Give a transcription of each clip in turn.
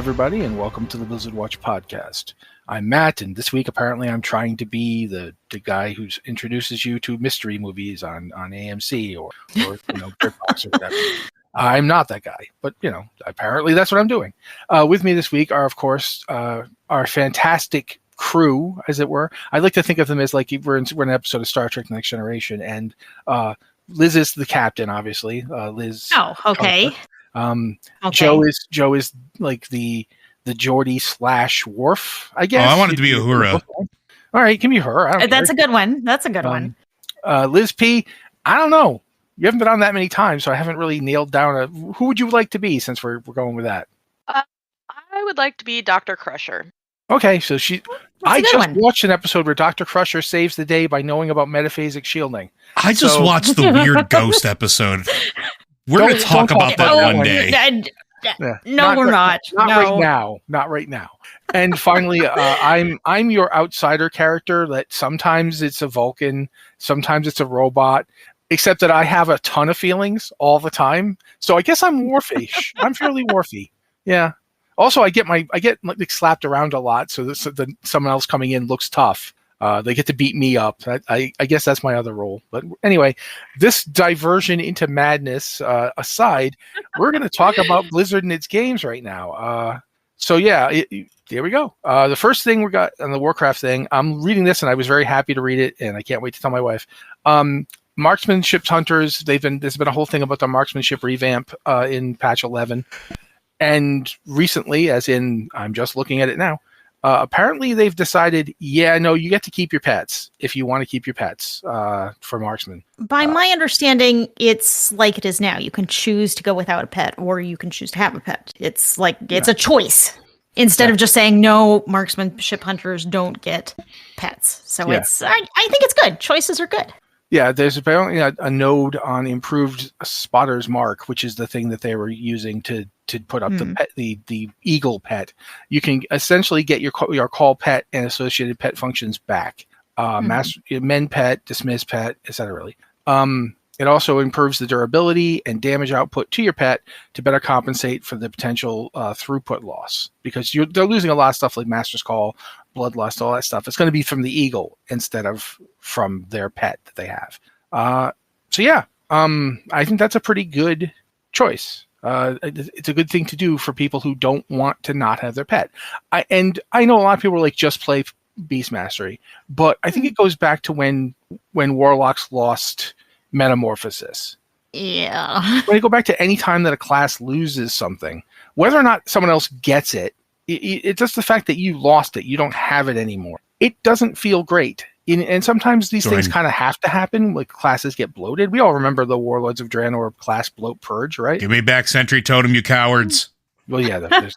everybody, and welcome to the Blizzard Watch podcast. I'm Matt, and this week apparently I'm trying to be the guy who introduces you to mystery movies on AMC or Britbox or whatever. I'm not that guy, but apparently that's what I'm doing. With me this week are, of course, our fantastic crew, as it were. I like to think of them as like we're in an episode of Star Trek: Next Generation, and Liz is the captain, obviously. Liz. Oh, okay. Okay. Joe is like the Geordie / Worf, I guess. Oh, I wanted to be Uhura. All right, give me her. That's a good one. That's a good one. Liz P. I don't know. You haven't been on that many times, so I haven't really nailed down who would you like to be since we're going with that. I would like to be Dr. Crusher. Okay, so I just watched an episode where Dr. Crusher saves the day by knowing about metaphasic shielding. I just watched the weird ghost episode. We're going to talk about that one day. No, we're not. Not right now. And finally, I'm your outsider character that sometimes it's a Vulcan, sometimes it's a robot, except that I have a ton of feelings all the time. So I guess I'm Worfish. I'm fairly Worfy. Yeah. Also, I get like slapped around a lot, so someone else coming in looks tough. They get to beat me up. I guess that's my other role. But anyway, this diversion into madness aside, we're going to talk about Blizzard and its games right now. Here we go. The first thing we got on the Warcraft thing, I'm reading this, and I was very happy to read it, and I can't wait to tell my wife. Marksmanship Hunters, there's been a whole thing about the marksmanship revamp in patch 11. And recently, as in I'm just looking at it now, apparently they've decided, you get to keep your pets if you want to keep your pets for marksman. By my understanding, it's like it is now. You can choose to go without a pet, or you can choose to have a pet. It's like it's a choice instead of just saying no. Marksmanship hunters don't get pets. So it's I think it's good. Choices are good. Yeah, there's apparently a node on improved Spotter's Mark, which is the thing that they were using to put up the pet, the eagle pet. You can essentially get your call pet and associated pet functions back. Mend pet, dismiss pet, etc. It also improves the durability and damage output to your pet to better compensate for the potential throughput loss, because they're losing a lot of stuff like Master's Call, Bloodlust, all that stuff. It's going to be from the eagle instead of from their pet that they have. I think that's a pretty good choice. It's a good thing to do for people who don't want to not have their pet. I know a lot of people are like, just play Beast Mastery, but I think it goes back to when Warlocks lost Metamorphosis. Yeah. When you go back to any time that a class loses something, whether or not someone else gets it, it's just the fact that you lost it. You don't have it anymore. It doesn't feel great. And sometimes these things kind of have to happen. Like classes get bloated. We all remember the Warlords of Draenor class bloat purge, right? Give me back Sentry Totem, you cowards. Well, yeah. There's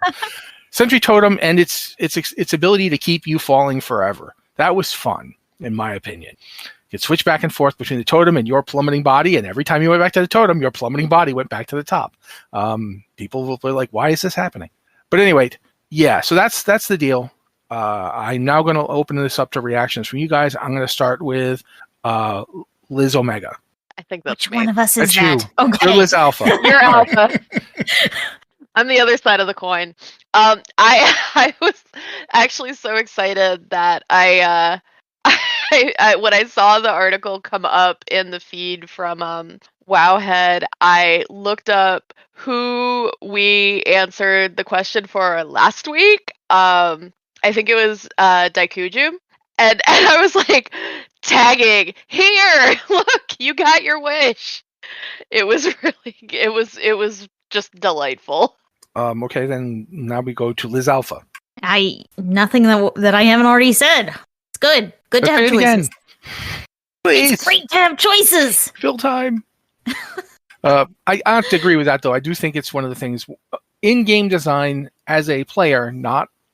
Sentry Totem and its ability to keep you falling forever. That was fun, in my opinion. You could switch back and forth between the totem and your plummeting body, and every time you went back to the totem, your plummeting body went back to the top. People will be like, why is this happening? But anyway, so that's the deal. I'm now going to open this up to reactions from you guys. I'm going to start with Liz Omega. I think that's Which one of us is that's that? You. Okay. You're Liz Alpha. You're Alpha. I'm the other side of the coin. I was actually so excited that I when I saw the article come up in the feed from Wowhead, I looked up who we answered the question for last week. I think it was Daikuju, and I was like, tagging, here, look, you got your wish. It was just delightful. Okay, then now we go to Liz Alpha. Nothing that I haven't already said. It's good. Good to have choices. Please. It's great to have choices. Fill time. I have to agree with that, though. I do think it's one of the things in game design as a player,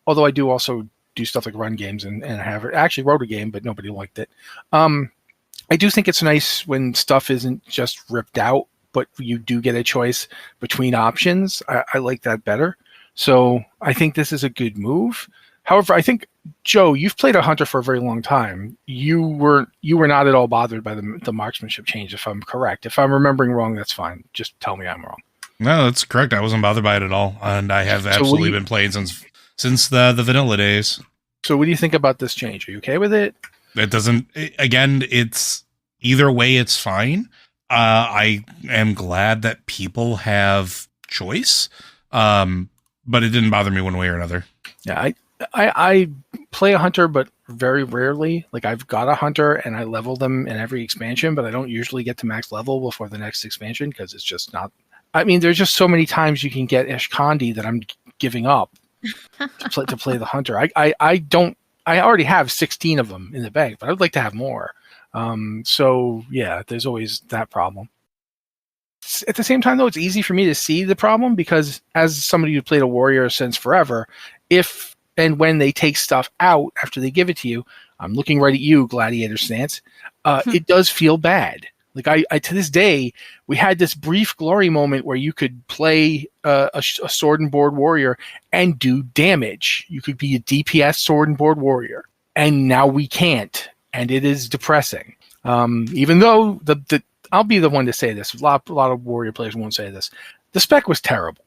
although I do also do stuff like run games and actually wrote a game, but nobody liked it. I do think it's nice when stuff isn't just ripped out, but you do get a choice between options. I like that better. So I think this is a good move. However, I think, Joe, you've played a hunter for a very long time. You were not at all bothered by the marksmanship change, if I'm correct. If I'm remembering wrong, that's fine. Just tell me I'm wrong. No, that's correct. I wasn't bothered by it at all, and I have absolutely been playing since the vanilla days. So what do you think about this change? Are you okay with it? It doesn't. Again, it's either way. It's fine. I am glad that people have choice, but it didn't bother me one way or another. Yeah, I play a hunter, but very rarely. Like, I've got a hunter and I level them in every expansion, but I don't usually get to max level before the next expansion because it's just not. I mean, there's just so many times you can get Ishkandi that I'm giving up to play the hunter. I don't. I already have 16 of them in the bank, but I would like to have more. So yeah, there's always that problem. At the same time, though, it's easy for me to see the problem because as somebody who played a warrior since forever, if and when they take stuff out after they give it to you, I'm looking right at you, Gladiator Stance, it does feel bad. Like I to this day, we had this brief glory moment where you could play a sword and board warrior and do damage. You could be a DPS sword and board warrior, and now we can't, and it is depressing. Even though the I'll be the one to say this. A lot of warrior players won't say this. The spec was terrible.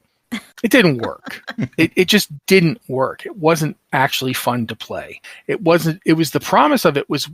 It didn't work. It just didn't work. It wasn't actually fun to play. It wasn't. It was the promise of it was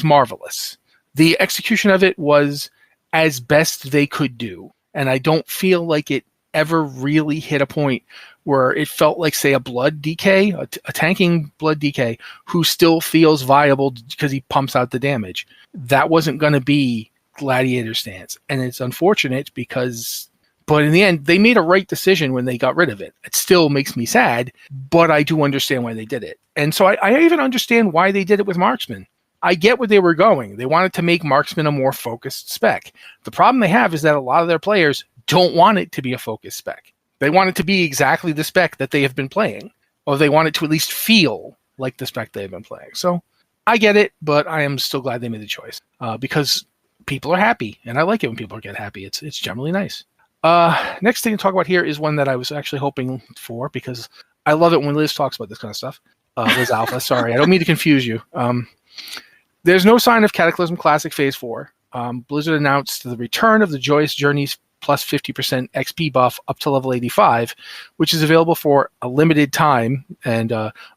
marvelous. The execution of it was as best they could do. And I don't feel like it ever really hit a point where it felt like, say, a blood DK, a tanking blood DK, who still feels viable because he pumps out the damage. That wasn't going to be Gladiator Stance. And it's unfortunate because, but in the end, they made a right decision when they got rid of it. It still makes me sad, but I do understand why they did it. And so I even understand why they did it with Marksman. I get where they were going. They wanted to make Marksman a more focused spec. The problem they have is that a lot of their players don't want it to be a focused spec. They want it to be exactly the spec that they have been playing, or they want it to at least feel like the spec they've been playing. So I get it, but I am still glad they made the choice because people are happy, and I like it when people get happy. It's generally nice. Next thing to talk about here is one that I was actually hoping for because I love it when Liz talks about this kind of stuff. Liz Alpha, sorry, I don't mean to confuse you. There's no sign of Cataclysm Classic Phase 4. Blizzard announced the return of the Joyous Journeys plus 50% XP buff up to level 85, which is available for a limited time and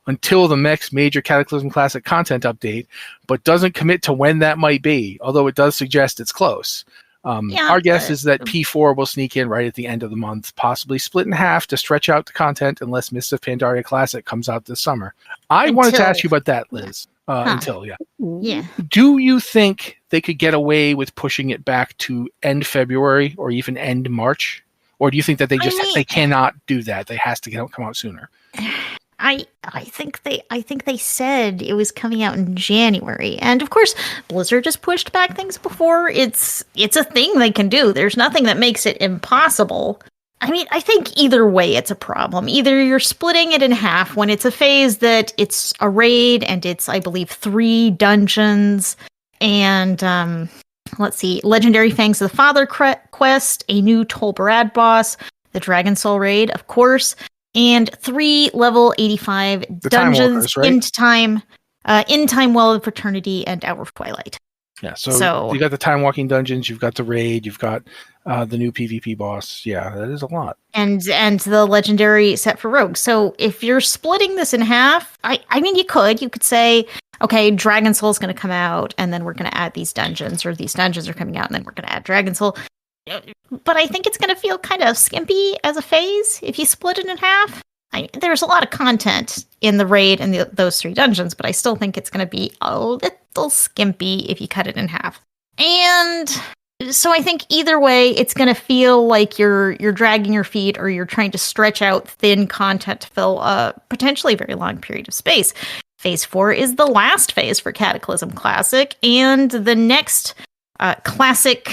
until the next major Cataclysm Classic content update, but doesn't commit to when that might be, although it does suggest it's close. Our guess is that P4 will sneak in right at the end of the month, possibly split in half to stretch out the content unless Mists of Pandaria Classic comes out this summer. I wanted to ask you about that, Liz. Yeah. Do you think they could get away with pushing it back to end February or even end March? Or do you think that they cannot do that? They has to come out sooner. I think they said it was coming out in January. And of course, Blizzard has pushed back things before. It's a thing they can do. There's nothing that makes it impossible. I mean, I think either way it's a problem. Either you're splitting it in half when it's a phase that it's a raid and it's, I believe, 3 dungeons and, let's see, Legendary Fangs of the Father quest, a new Tol Barad boss, the Dragon Soul raid, of course, and 3 level 85 dungeons, Time Walkers, right? In Time Well of Fraternity and Hour of Twilight. Yeah, so you got the Time Walking dungeons, you've got the raid, you've got the new PvP boss. Yeah, that is a lot. And the legendary set for rogues. So if you're splitting this in half, I mean, you could say, okay, Dragon Soul is going to come out, and then we're going to add these dungeons, or these dungeons are coming out, and then we're going to add Dragon Soul. But I think it's going to feel kind of skimpy as a phase if you split it in half. There's a lot of content in the raid and those 3 dungeons, but I still think it's going to be a little skimpy if you cut it in half. And so I think either way, it's going to feel like you're dragging your feet or you're trying to stretch out thin content to fill a potentially very long period of space. Phase 4 is the last phase for Cataclysm Classic, and the next classic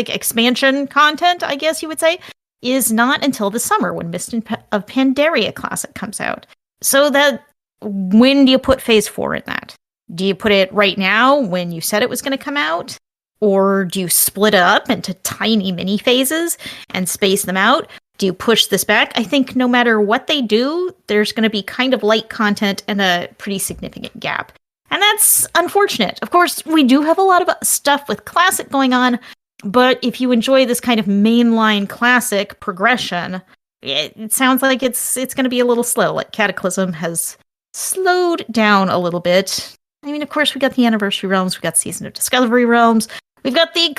expansion content, I guess you would say, is not until the summer when Mist of Pandaria Classic comes out. So that when do you put Phase 4 in that? Do you put it right now when you said it was going to come out? Or do you split it up into tiny mini phases and space them out? Do you push this back? I think no matter what they do, there's going to be kind of light content and a pretty significant gap. And that's unfortunate. Of course, we do have a lot of stuff with Classic going on, But if you enjoy this kind of mainline classic progression, it sounds like it's going to be a little slow. Like Cataclysm has slowed down a little bit. I mean, of course, we got the Anniversary Realms, we got Season of Discovery Realms, we've got the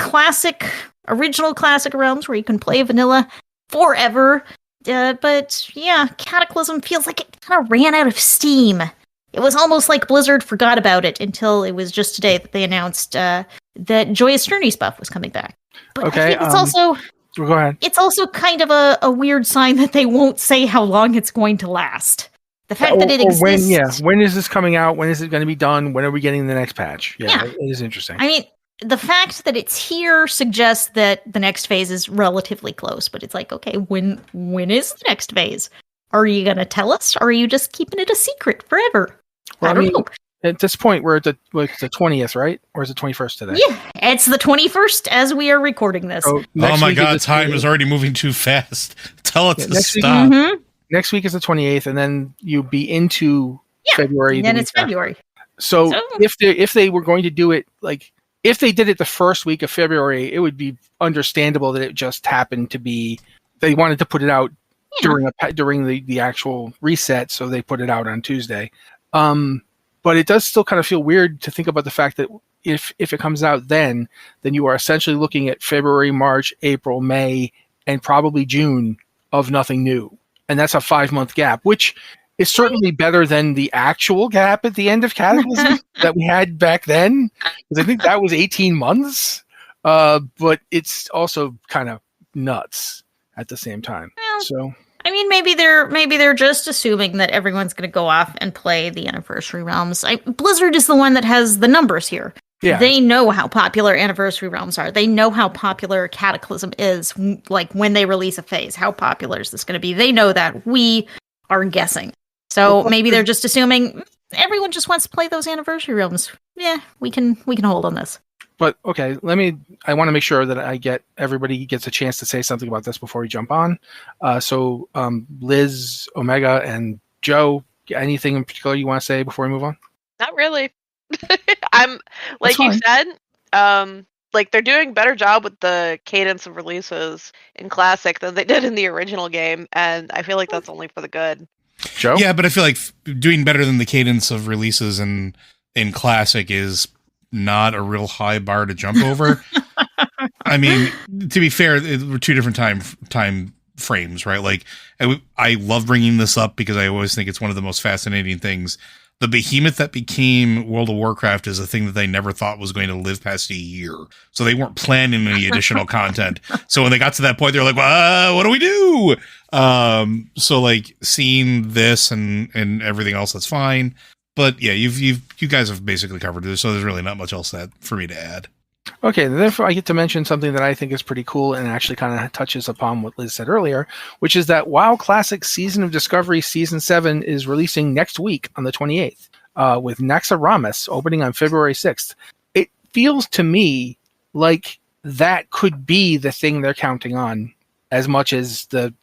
original classic realms where you can play vanilla forever. But yeah, Cataclysm feels like it kind of ran out of steam. It was almost like Blizzard forgot about it until it was just today that they announced that Joyous Journeys buff was coming back. But Okay, I think it's also go ahead. It's also kind of a weird sign that they won't say how long it's going to last. The fact that it exists. When is this coming out? When is it going to be done? When are we getting the next patch? Yeah, it is interesting. I mean, the fact that it's here suggests that the next phase is relatively close, but it's like, okay, when is the next phase? Are you going to tell us, or are you just keeping it a secret forever? Well, I don't know. At this point, we're at the 20th, right? Or is it 21st today? Yeah, it's the 21st as we are recording this. So oh my God, time is already moving too fast. Tell it to stop. Mm-hmm. Next week is the 28th, and then you'll be into February. And then it's February. So if they were going to do it, like if they did it the first week of February, it would be understandable that it just happened to be they wanted to put it out during the actual reset, so they put it out on Tuesday. But it does still kind of feel weird to think about the fact that if it comes out then you are essentially looking at February, March, April, May, and probably June of nothing new. And that's a 5-month gap, which is certainly better than the actual gap at the end of Cataclysm that we had back then. Because I think that was 18 months. But it's also kind of nuts at the same time. Well, so I mean, maybe they're just assuming that everyone's going to go off and play the Anniversary Realms. Blizzard is the one that has the numbers here. Yeah. They know how popular Anniversary Realms are. They know how popular Cataclysm is. Like when they release a phase, how popular is this going to be? They know that. We are guessing. So maybe they're just assuming everyone just wants to play those Anniversary Realms. Yeah, we can hold on this. But okay, I want to make sure that everybody gets a chance to say something about this before we jump on. So Liz, Omega, and Joe, anything in particular you want to say before we move on? Not really. I'm like you said, like they're doing a better job with the cadence of releases in Classic than they did in the original game, and I feel like that's only for the good. Joe? Yeah, but I feel like doing better than the cadence of releases in Classic is not a real high bar to jump over. I mean, to be fair, we're two different time frames, right? Like, I love bringing this up because I always think it's one of the most fascinating things. The behemoth that became World of Warcraft is a thing that they never thought was going to live past a year. So they weren't planning any additional content. So when they got to that point, they're like, well, what do we do? So like seeing this and everything else, that's fine. But yeah, you guys have basically covered it. So there's really not much else for me to add. Okay, therefore I get to mention something that I think is pretty cool and actually kind of touches upon what Liz said earlier, which is that WoW Classic Season of Discovery Season 7 is releasing next week on the 28th, with Naxxramas opening on February 6th. It feels to me like that could be the thing they're counting on as much as the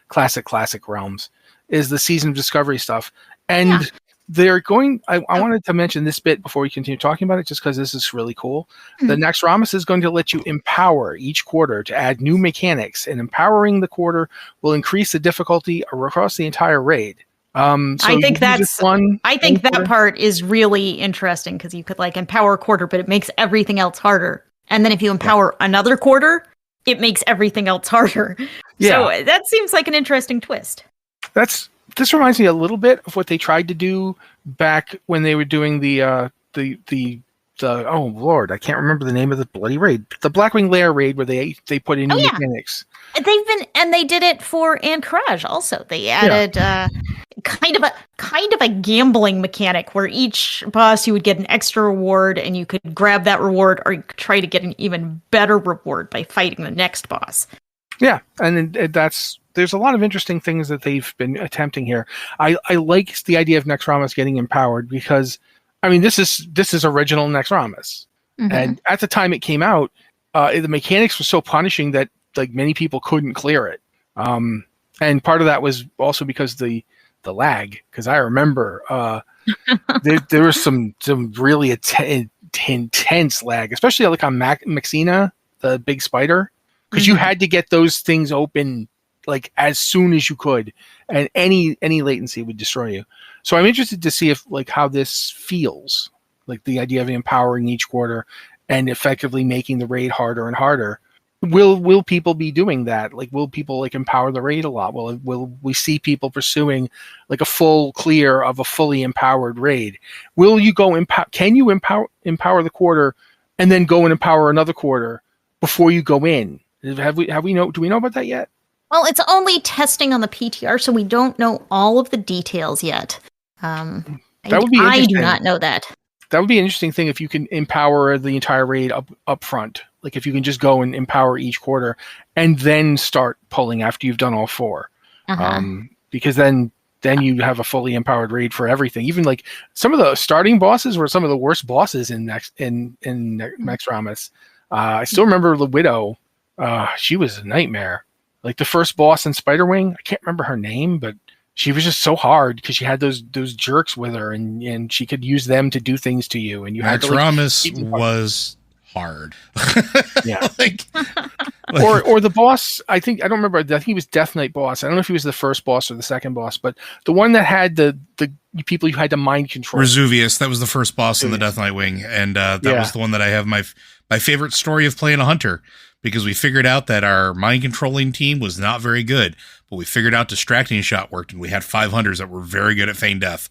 classic realms is the Season of Discovery stuff. And yeah. They're going. I wanted to mention this bit before we continue talking about it, just because this is really cool. Mm-hmm. The Naxxramas is going to let you empower each quarter to add new mechanics, and empowering the quarter will increase the difficulty across the entire raid. So I think that part is really interesting because you could like empower a quarter, but it makes everything else harder. And then if you empower another quarter, it makes everything else harder. Yeah. So that seems like an interesting twist. This reminds me a little bit of what they tried to do back when they were doing the oh Lord, I can't remember the name of the bloody raid. The Blackwing Lair raid where they put in new mechanics. They did it for Anchorage also. They added kind of a gambling mechanic where each boss you would get an extra reward and you could grab that reward or you could try to get an even better reward by fighting the next boss. Yeah, and there's a lot of interesting things that they've been attempting here. I like the idea of Naxxramas getting empowered because, I mean, this is original Naxxramas. Mm-hmm. And at the time it came out, the mechanics were so punishing that like many people couldn't clear it. And part of that was also because the lag, because I remember there was some really intense lag, especially like on Mexina, the big spider, because you had to get those things open like as soon as you could, and any latency would destroy you. So I'm interested to see if like how this feels, like the idea of empowering each quarter and effectively making the raid harder and harder. Will people be doing that? Like, will people like empower the raid a lot? Will we see people pursuing like a full clear of a fully empowered raid? Will you go can you empower the quarter and then go and empower another quarter before you go in? Do we know about that yet? Well, it's only testing on the PTR, so we don't know all of the details yet. That would be I interesting. do not know that. That would be an interesting thing if you can empower the entire raid up front. Like if you can just go and empower each quarter and then start pulling after you've done all 4. Because then you have a fully empowered raid for everything. Even like some of the starting bosses were some of the worst bosses in Naxxramas. I still remember the Widow. She was a nightmare. Like the first boss in Spiderwing, I can't remember her name, but she was just so hard because she had those jerks with her, and she could use them to do things to you. And you had to, Naxxramas was hard. Yeah. Or the boss, I don't remember. I think he was Death Knight boss. I don't know if he was the first boss or the second boss, but the one that had the people you had to mind control. Resuvius, that was the first boss in the Death Knight wing, and that was the one that I have my favorite story of playing a hunter, because we figured out that our mind controlling team was not very good, but we figured out distracting shot worked, and we had 5 hunters that were very good at feign death.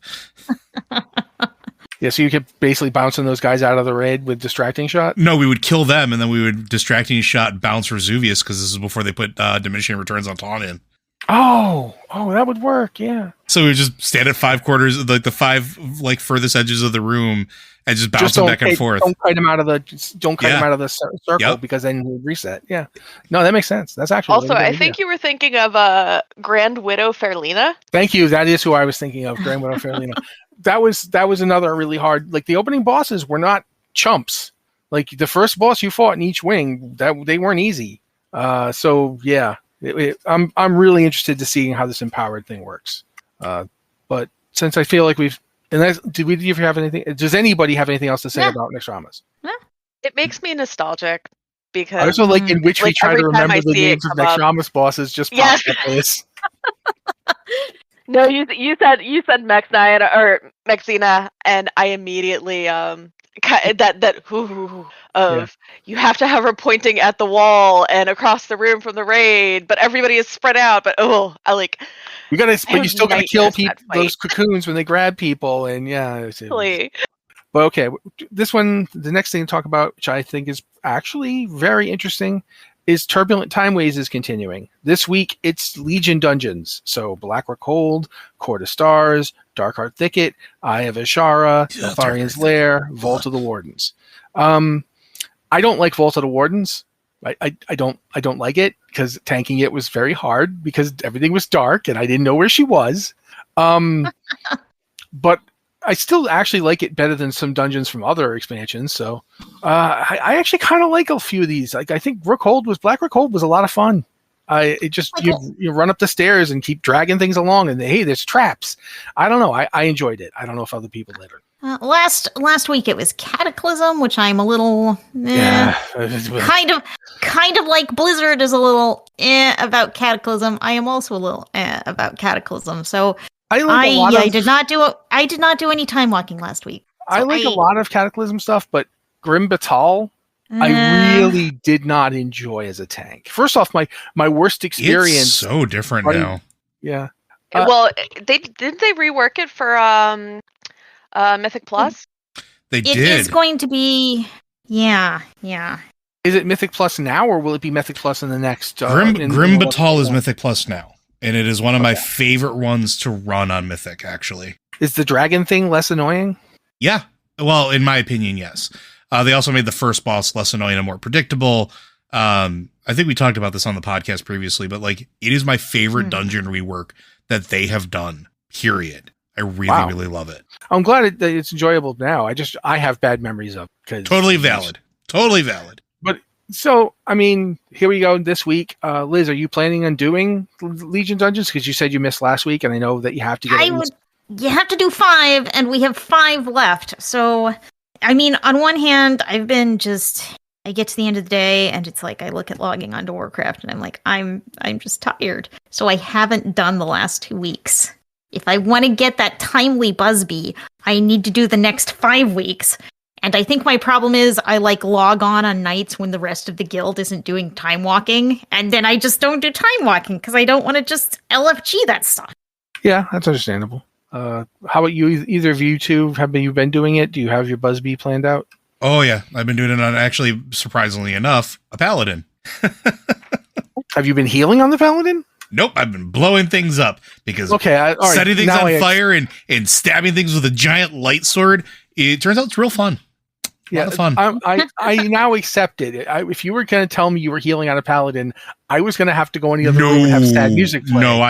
Yeah, so you kept basically bouncing those guys out of the raid with distracting shot? No, we would kill them, and then we would distracting shot bounce Resuvius, because this is before they put diminishing returns on taunt in. Oh, that would work, yeah. So we would just stand at 5 quarters, like the 5 like furthest edges of the room, and just bounce them back and forth. Don't kite them out of the circle, because then you reset. Yeah, no, that makes sense. That's actually also. I think you were thinking of Grand Widow Fairlina. Thank you. That is who I was thinking of, Grand Widow Fairlina. That was another really hard. Like the opening bosses were not chumps. Like the first boss you fought in each wing, they weren't easy. So yeah, I'm really interested to see how this empowered thing works. But since I feel like do you have anything? Does anybody have anything else to say about Naxxramas? It makes me nostalgic because I also like in which we try to remember the names of Naxxramas bosses. Just pop up this. No, you said Mexina or Mexina, and I immediately you have to have her pointing at the wall and across the room from the raid, but everybody is spread out. But you still gotta kill people, those cocoons when they grab people, and yeah. But okay, this one, the next thing to talk about, which I think is actually very interesting, is Turbulent Timeways is continuing. This week, it's Legion Dungeons. So Blackrock Hold, Court of Stars, Darkheart Thicket, Eye of Ashara, Neltharian's Lair, Vault of the Wardens. I don't like Vault of the Wardens. I don't like it because tanking it was very hard because everything was dark and I didn't know where she was. But I still actually like it better than some dungeons from other expansions. So I actually kind of like a few of these. Like I think Black Rook Hold was a lot of fun. You run up the stairs and keep dragging things along, and hey, there's traps. I don't know. I enjoyed it. I don't know if other people did. Last week it was Cataclysm, which I'm a little kind of like Blizzard is a little about Cataclysm. I am also a little about Cataclysm. So I did not do any time walking last week. So I like a lot of Cataclysm stuff, but Grim Batal, I really did not enjoy as a tank. First off, my worst experience. It's so different now. Yeah. Well, didn't they rework it for Mythic Plus? They did. It is going to be, yeah. Is it Mythic Plus now, or will it be Mythic Plus in the next? Grim Batal is Mythic Plus now. And it is one of my favorite ones to run on Mythic, actually. Is the dragon thing less annoying? Yeah. Well, in my opinion, yes. They also made the first boss less annoying and more predictable. I think we talked about this on the podcast previously, but like it is my favorite dungeon rework that they have done, period. I really love it. I'm glad that it's enjoyable now. I have bad memories of it. Totally valid. But so, I mean, here we go this week. Liz, are you planning on doing Legion Dungeons? Because you said you missed last week, and I know that you have to get you have to do 5, and we have 5 left. So, I mean, on one hand, I've been just I get to the end of the day and it's like I look at logging onto Warcraft and I'm like, I'm just tired. So I haven't done the last 2 weeks. If I want to get that timely Busby, I need to do the next 5 weeks. And I think my problem is I like log on nights when the rest of the guild isn't doing time walking. And then I just don't do time walking because I don't want to just LFG that stuff. Yeah, that's understandable. How about you? Either of you two, have you been doing it? Do you have your Busby planned out? Oh, yeah. I've been doing it on, actually, surprisingly enough, a paladin. Have you been healing on the paladin? Nope, I've been blowing things up because all right, setting things on fire and stabbing things with a giant light sword, it turns out it's real fun. A lot of fun. I now accept it. If you were going to tell me you were healing on a paladin, I was going to have to go in the other room and have sad music play. No,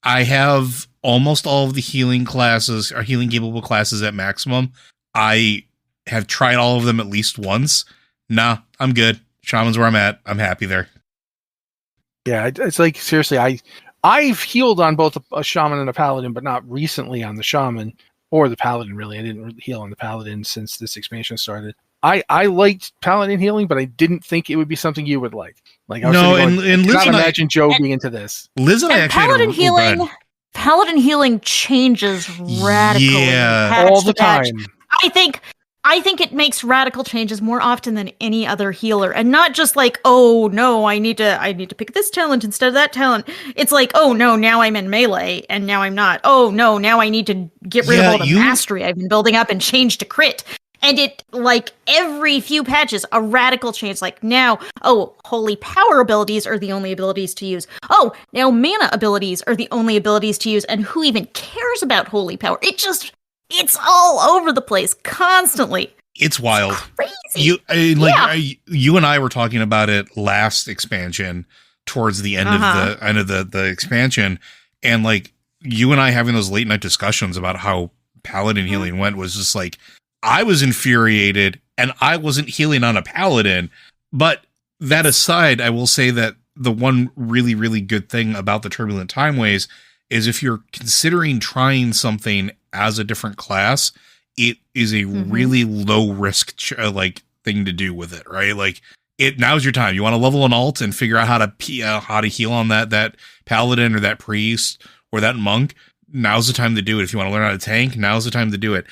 I have almost all of the healing classes or healing capable classes at maximum. I have tried all of them at least once. Nah, I'm good. Shaman's where I'm at. I'm happy there. Yeah, it's like, seriously, I've healed on both a shaman and a paladin, but not recently on the shaman or the paladin, really. I didn't really heal on the paladin since this expansion started. I liked paladin healing, but I didn't think it would be something you would like. Like, I was and Liz and imagine Joe being into this. Liz and I actually paladin healing changes radically. Yeah, all the time. I think it makes radical changes more often than any other healer, and not just like, oh no, I need to pick this talent instead of that talent. It's like, oh no, now I'm in melee and now I'm not. Oh no, now I need to get rid of all the mastery I've been building up and change to crit. And it, like, every few patches, a radical change. Like, now, oh, holy power abilities are the only abilities to use. Oh, now mana abilities are the only abilities to use. And who even cares about holy power? It's all over the place, constantly. It's wild. It's crazy. You and I were talking about it last expansion, towards the end of the expansion, and like you and I having those late night discussions about how paladin healing went was just like, I was infuriated and I wasn't healing on a paladin. But that aside, I will say that the one really, really good thing about the Turbulent Timeways is if you're considering trying something as a different class, it is a really low risk thing to do with it, right? Like, now's your time. You want to level an alt and figure out how to heal on that paladin or that priest or that monk. Now's the time to do it. If you want to learn how to tank, now's the time to do it.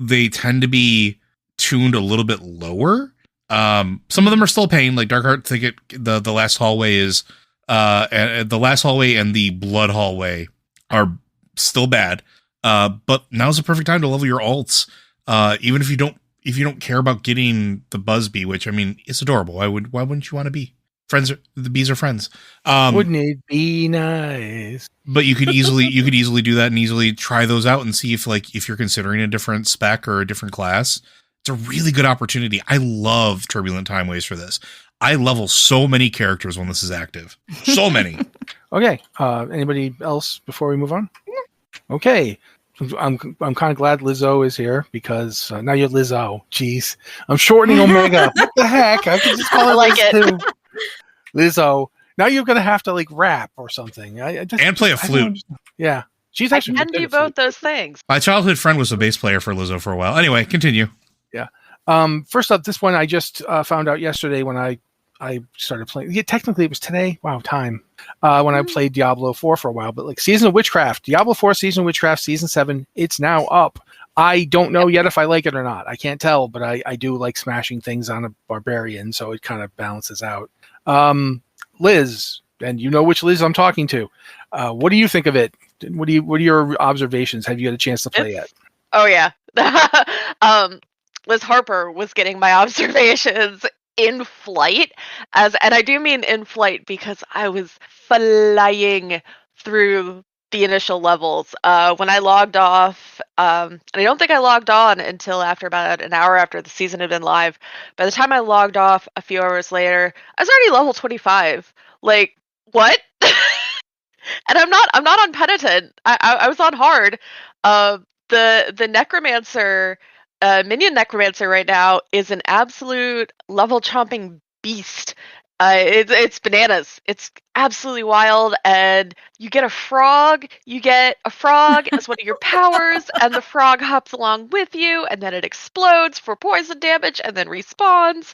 They tend to be tuned a little bit lower. Some of them are still pain, like Darkheart Thicket. The last hallway is the last hallway and the blood hallway are still bad. But now's the perfect time to level your alts. Even if you don't care about getting the Busby, which, I mean, it's adorable. Why wouldn't you want to be friends? The bees are friends. Wouldn't it be nice? But you could easily do that and easily try those out and see if you're considering a different spec or a different class. It's a really good opportunity. I love Turbulent Timeways for this. I level so many characters when this is active. So many. Okay. Anybody else before we move on? Okay. I'm kind of glad Lizzo is here because now you're Lizzo. Jeez. I'm shortening Omega. What the heck? I can just call it like it. Too. Lizzo. Now you're going to have to like rap or something. And play a flute. Yeah. She's actually I can do both those things. My childhood friend was a bass player for Lizzo for a while. Anyway, continue. Yeah. First up, this one I just found out yesterday when I started playing. Yeah, technically it was today. Wow, time. When I played Diablo 4 for a while, but like Season of Witchcraft, Diablo 4 Season of Witchcraft, Season 7, it's now up. I don't know yet if I like it or not. I can't tell, but I do like smashing things on a barbarian, so it kind of balances out. Liz, and you know which Liz I'm talking to. What do you think of it? What are your observations? Have you had a chance to play yet? Oh yeah. Liz Harper was getting my observations in flight, and I do mean in flight because I was flying through the initial levels. When I logged off, and I don't think I logged on until after about an hour after the season had been live. By the time I logged off a few hours later, I was already level 25. Like, what? And I'm not on penitent. I was on hard. The necromancer, minion necromancer right now is an absolute level chomping beast. It's bananas. It's absolutely wild, and you get a frog. You get a frog as one of your powers, and the frog hops along with you, and then it explodes for poison damage, and then respawns.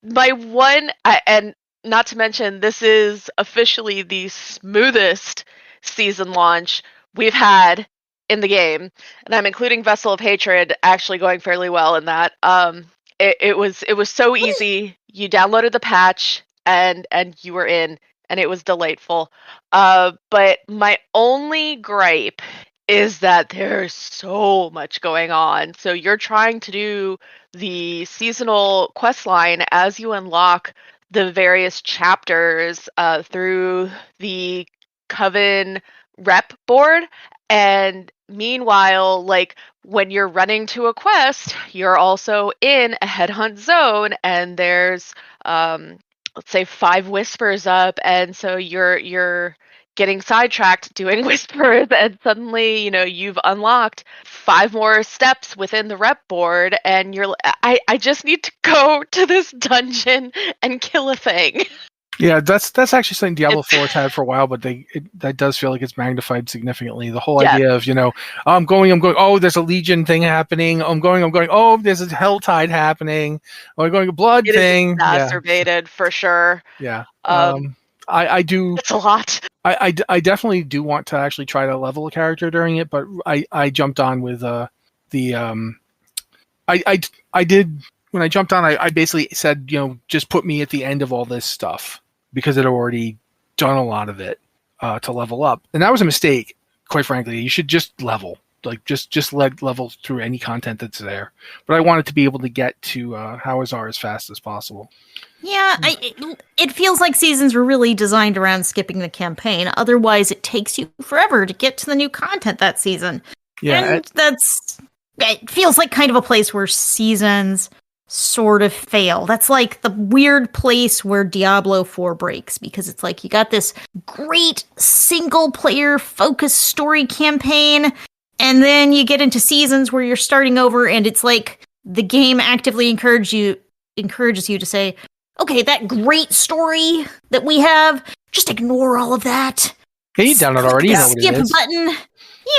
And not to mention, this is officially the smoothest season launch we've had in the game, and I'm including Vessel of Hatred actually going fairly well in that. It was so easy. You downloaded the patch and you were in, and it was delightful. But my only gripe is that there's so much going on. So you're trying to do the seasonal quest line as you unlock the various chapters through the Coven rep board. And meanwhile, like when you're running to a quest, you're also in a headhunt zone, and there's let's say 5 whispers up, and so you're getting sidetracked doing whispers, and suddenly you've unlocked 5 more steps within the rep board, and I just need to go to this dungeon and kill a thing. Yeah, that's actually something Diablo 4 has had for a while, but that does feel like it's magnified significantly. The whole idea of, I'm going, oh, there's a Legion thing happening. I'm going, oh, there's a Helltide happening. I'm going, a blood thing. It is exacerbated for sure. Yeah. I do. It's a lot. I definitely do want to actually try to level a character during it, but I jumped on with I did. When I jumped on, I basically said, just put me at the end of all this stuff, because it had already done a lot of it to level up. And that was a mistake, quite frankly. You should just level. Like, just level through any content that's there. But I wanted to be able to get to Hawazar as fast as possible. Yeah, it feels like seasons were really designed around skipping the campaign. Otherwise, it takes you forever to get to the new content that season. Yeah, and it feels like kind of a place where seasons sort of fail. That's like the weird place where Diablo 4 breaks, because it's like you got this great single player focused story campaign, and then you get into seasons where you're starting over, and it's like the game actively encourages you to say, okay, that great story that we have, just ignore all of that. Hey, you done it already. You know what skip it is. button.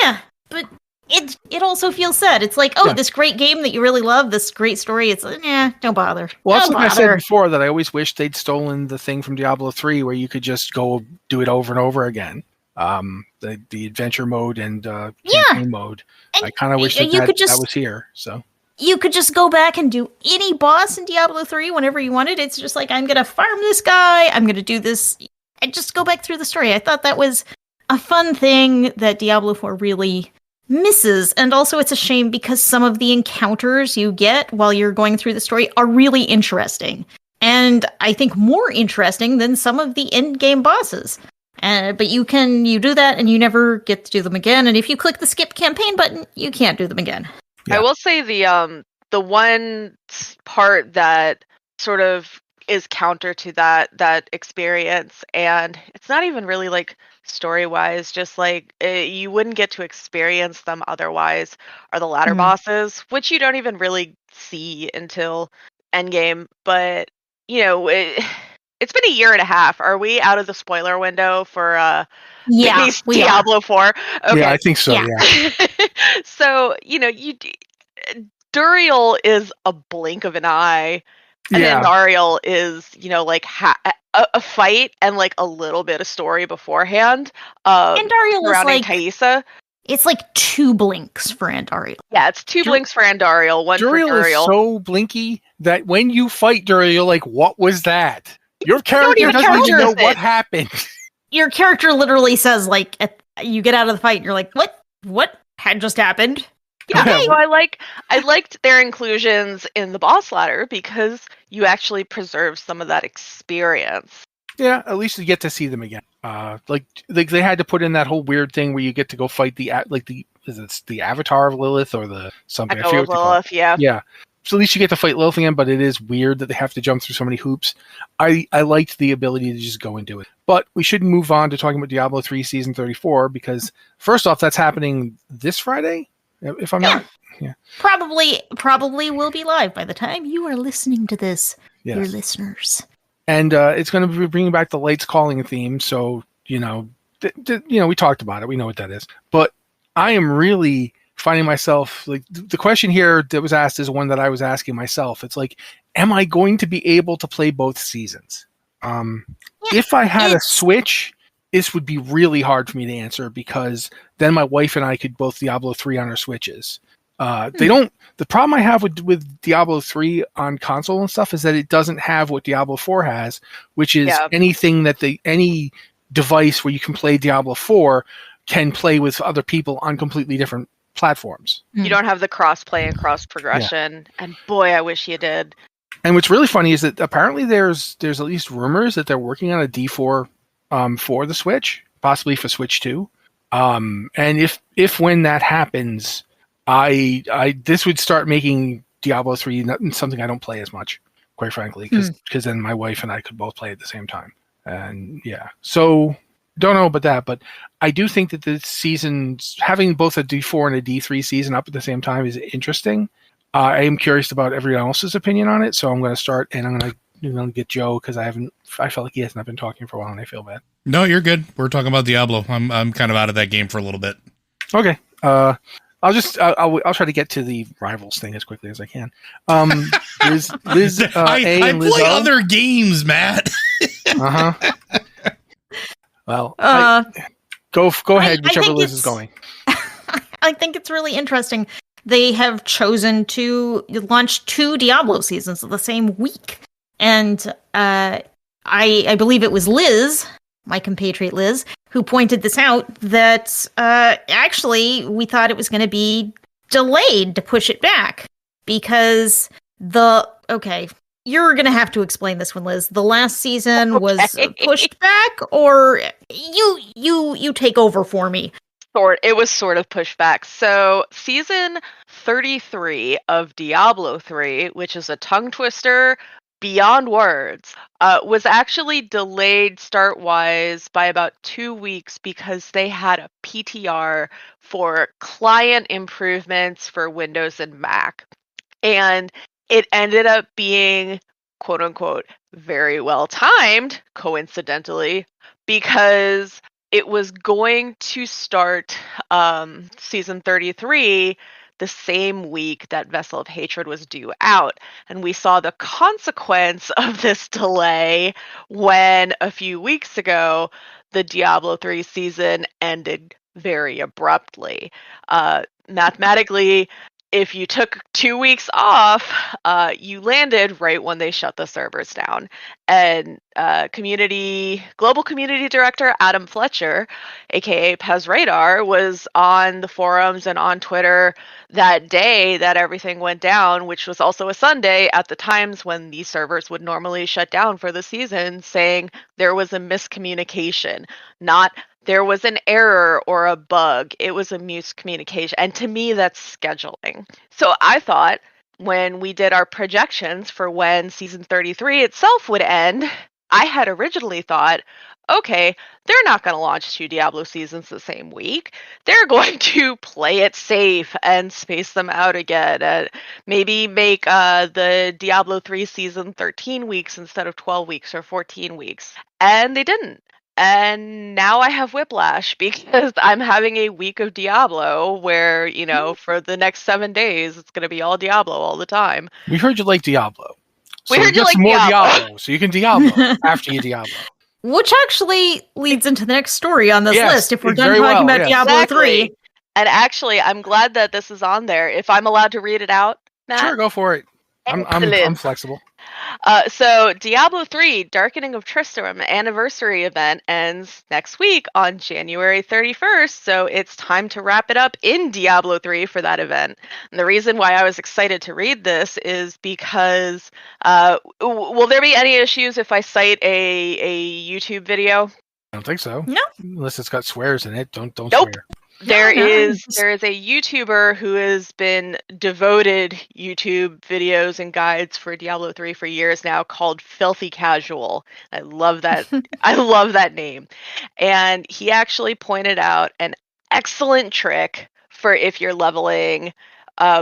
Yeah, but it also feels sad. It's like, this great game that you really love, this great story, it's like, don't bother. Well, that's what I said before, that I always wished they'd stolen the thing from Diablo 3 where you could just go do it over and over again. The adventure mode and campaign mode. And I kind of wish that was here. So you could just go back and do any boss in Diablo 3 whenever you wanted. It's just like, I'm going to farm this guy, I'm going to do this, and just go back through the story. I thought that was a fun thing that Diablo 4 really misses. And also it's a shame because some of the encounters you get while you're going through the story are really interesting. And I think more interesting than some of the end-game bosses. But you do that and you never get to do them again. And if you click the skip campaign button, you can't do them again. Yeah. I will say the one part that sort of is counter to that experience, and it's not even really like story-wise, just like you wouldn't get to experience them otherwise, are the ladder bosses, which you don't even really see until endgame. But it's been a year and a half. Are we out of the spoiler window for Diablo 4? Okay. Yeah, I think so. Yeah. So Duriel is a blink of an eye, and then Nariel is like a fight and like a little bit of story beforehand. Andariel surrounding is like Thaisa. It's like 2 blinks for Andariel. Yeah, it's 2 blinks for Andariel, 1 for Duriel. Duriel is so blinky that when you fight Duriel, you're like, what was that? Your character doesn't even know what happened. Your character literally says, like, you get out of the fight and you're like, what had just happened? Yeah, so I liked their inclusions in the boss ladder because you actually preserve some of that experience. Yeah, at least you get to see them again. Like they had to put in that whole weird thing where you get to go fight the Avatar of Lilith or the something. Echo of Lilith, yeah. Yeah. So at least you get to fight Lilith again, but it is weird that they have to jump through so many hoops. I liked the ability to just go and do it. But we should move on to talking about Diablo 3 Season 34, because first off, that's happening this Friday, if I'm not... Yeah. Probably will be live by the time you are listening to this, your listeners. and it's going to be bringing back the Lights Calling theme. So we talked about it. We know what that is. But I am really finding myself like the question here that was asked is one that I was asking myself. It's like, am I going to be able to play both seasons? If I had a Switch, this would be really hard for me to answer because then my wife and I could both Diablo 3 on our Switches. The problem I have with Diablo 3 on console and stuff is that it doesn't have what Diablo 4 has, which is anything that any device where you can play Diablo 4 can play with other people on completely different platforms. You don't have the cross-play and cross-progression, and boy, I wish you did. And what's really funny is that apparently there's at least rumors that they're working on a D4 for the Switch, possibly for Switch 2. And if when that happens, this would start making Diablo 3 something I don't play as much, quite frankly, because then my wife and I could both play at the same time. And so don't know about that, but I do think that the seasons, having both a D4 and a D3 season up at the same time is interesting. I am curious about everyone else's opinion on it, so I'm going to start, and I'm going to get Joe because I felt like he hasn't been talking for a while, and I feel bad. No, you're good. We're talking about Diablo. I'm kind of out of that game for a little bit. Okay. I'll try to get to the rivals thing as quickly as I can. Liz I play other games, Matt. Well, go ahead, whichever Liz is going. I think it's really interesting. They have chosen to launch 2 Diablo seasons the same week. And I believe it was Liz, my compatriot Liz, who pointed this out, that actually we thought it was going to be delayed to push it back. Because you're going to have to explain this one, Liz. The last season was pushed back, or you take over for me. It was sort of pushed back. So season 33 of Diablo 3, which is a tongue twister beyond words, was actually delayed start-wise by about 2 weeks because they had a PTR for client improvements for Windows and Mac. And it ended up being, quote unquote, very well timed, coincidentally, because it was going to start season 33 the same week that Vessel of Hatred was due out. And we saw the consequence of this delay when a few weeks ago, the Diablo 3 season ended very abruptly. Mathematically, if you took 2 weeks off, you landed right when they shut the servers down. And global community director Adam Fletcher, aka Pez Radar, was on the forums and on Twitter that day that everything went down, which was also a Sunday at the times when these servers would normally shut down for the season, saying there was a miscommunication, not there was an error or a bug. It was a miscommunication. And to me, that's scheduling. So I thought when we did our projections for when season 33 itself would end, I had originally thought, okay, they're not going to launch 2 Diablo seasons the same week. They're going to play it safe and space them out again. Maybe make the Diablo 3 season 13 weeks instead of 12 weeks or 14 weeks. And they didn't. And now I have whiplash because I'm having a week of Diablo where, for the next 7 days, it's going to be all Diablo all the time. We heard you like Diablo. We heard you like more Diablo, so you can Diablo after you Diablo. Which actually leads into the next story on this list, if we're done talking about Diablo 3. And actually, I'm glad that this is on there. If I'm allowed to read it out, Matt? Sure, go for it. I'm flexible. So Diablo 3 Darkening of Tristram anniversary event ends next week on January 31st, so it's time to wrap it up in Diablo 3 for that event. And the reason why I was excited to read this is because will there be any issues if I cite a YouTube video? I don't think so. No. Unless it's got swears in it. Don't Nope. swear. There is a YouTuber who has been devoted YouTube videos and guides for Diablo 3 for years now called Filthy Casual. I love that. I love that name. And he actually pointed out an excellent trick for if you're leveling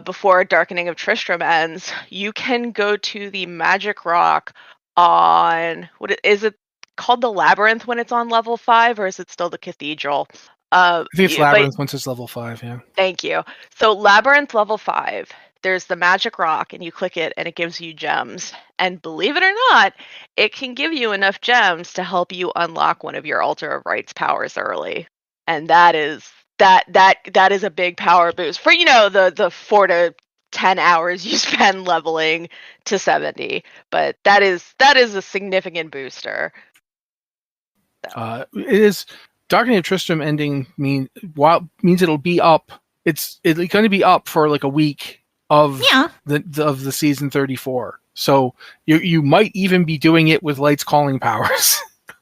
before Darkening of Tristram ends. You can go to the magic rock on is it called the Labyrinth when it's on level 5, or is it still the Cathedral? I think it's But Labyrinth once it's level 5, yeah. thank you. So Labyrinth level 5, there's the magic rock, and you click it, and it gives you gems. And believe it or not, it can give you enough gems to help you unlock one of your Altar of Rights powers early. And that is a big power boost for the 4 to 10 hours you spend leveling to 70. But that is a significant booster. It is. Darkening of Tristram ending means it'll be up. It's going to be up for like a week of the season 34. So you might even be doing it with Light's calling powers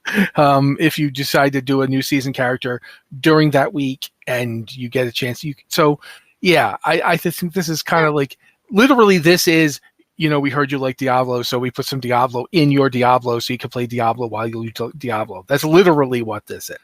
if you decide to do a new season character during that week and you get a chance. I think this is kind of like literally this is. We heard you like Diablo, so we put some Diablo in your Diablo so you can play Diablo while you do Diablo. That's literally what this is.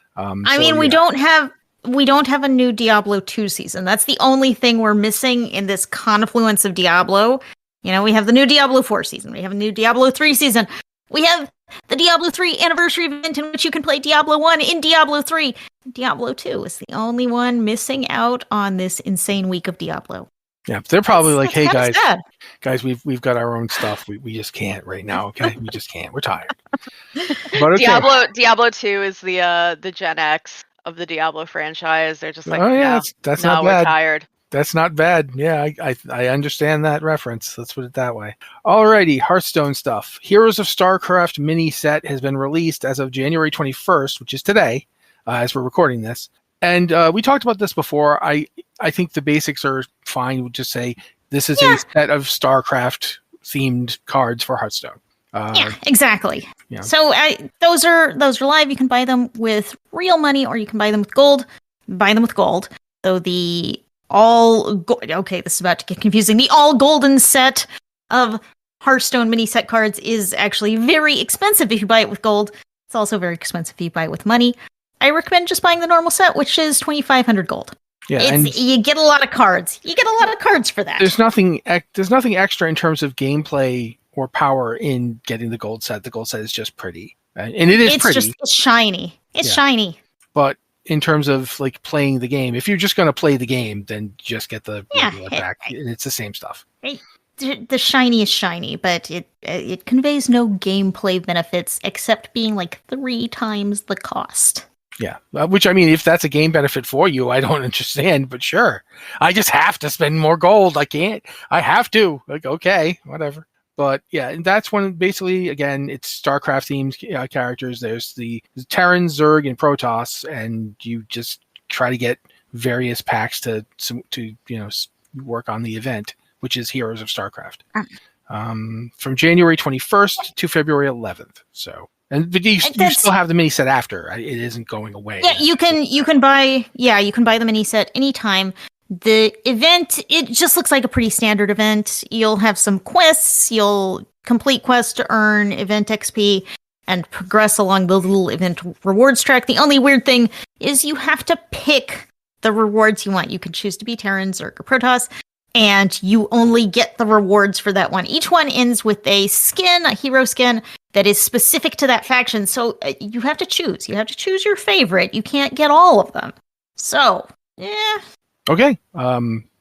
We don't have a new Diablo 2 season. That's the only thing we're missing in this confluence of Diablo. We have the new Diablo 4 season. We have a new Diablo 3 season. We have the Diablo 3 anniversary event in which you can play Diablo 1 in Diablo 3. Diablo 2 is the only one missing out on this insane week of Diablo. Yeah, they're probably like, "Hey guys, we've got our own stuff. We just can't right now. Okay, we just can't. We're tired." But okay. Diablo 2 is the Gen X of the Diablo franchise. They're just like, that's not bad. We're tired. That's not bad. Yeah, I understand that reference. Let's put it that way. Alrighty, Hearthstone stuff. Heroes of StarCraft mini set has been released as of January 21st, which is today, as we're recording this. And we talked about this before. I think the basics are fine. We'll just say this is a set of StarCraft themed cards for Hearthstone. Exactly. Yeah. So those are live. You can buy them with real money, or you can buy them with gold. Buy them with gold. So this is about to get confusing. The all golden set of Hearthstone mini set cards is actually very expensive if you buy it with gold. It's also very expensive if you buy it with money. I recommend just buying the normal set, which is 2,500 gold. Yeah, you get a lot of cards. You get a lot of cards for that. There's nothing extra in terms of gameplay or power in getting the gold set. The gold set is just pretty, and it's pretty. It's shiny. It's shiny. But in terms of like playing the game, if you're just going to play the game, then just get the regular pack. It's the same stuff. The shiny is shiny, but it conveys no gameplay benefits except being like 3 times the cost. Yeah, which I mean, if that's a game benefit for you, I don't understand, but sure. I just have to spend more gold. I can't. I have to. Like, okay, whatever. But yeah, and that's when basically, again, it's StarCraft themed characters. There's the Terran, Zerg, and Protoss, and you just try to get various packs to work on the event, which is Heroes of StarCraft. From January 21st to February 11th. But you still have the mini set after. It isn't going away. Yeah, you can buy the mini set anytime. The event, it just looks like a pretty standard event. You'll have some quests. You'll complete quests to earn event XP and progress along the little event rewards track. The only weird thing is you have to pick the rewards you want. You can choose to be Terran, Zerg, or Protoss, and you only get the rewards for that one. Each one ends with a hero skin, that is specific to that faction. So you have to choose. You have to choose your favorite. You can't get all of them. So, yeah. Okay.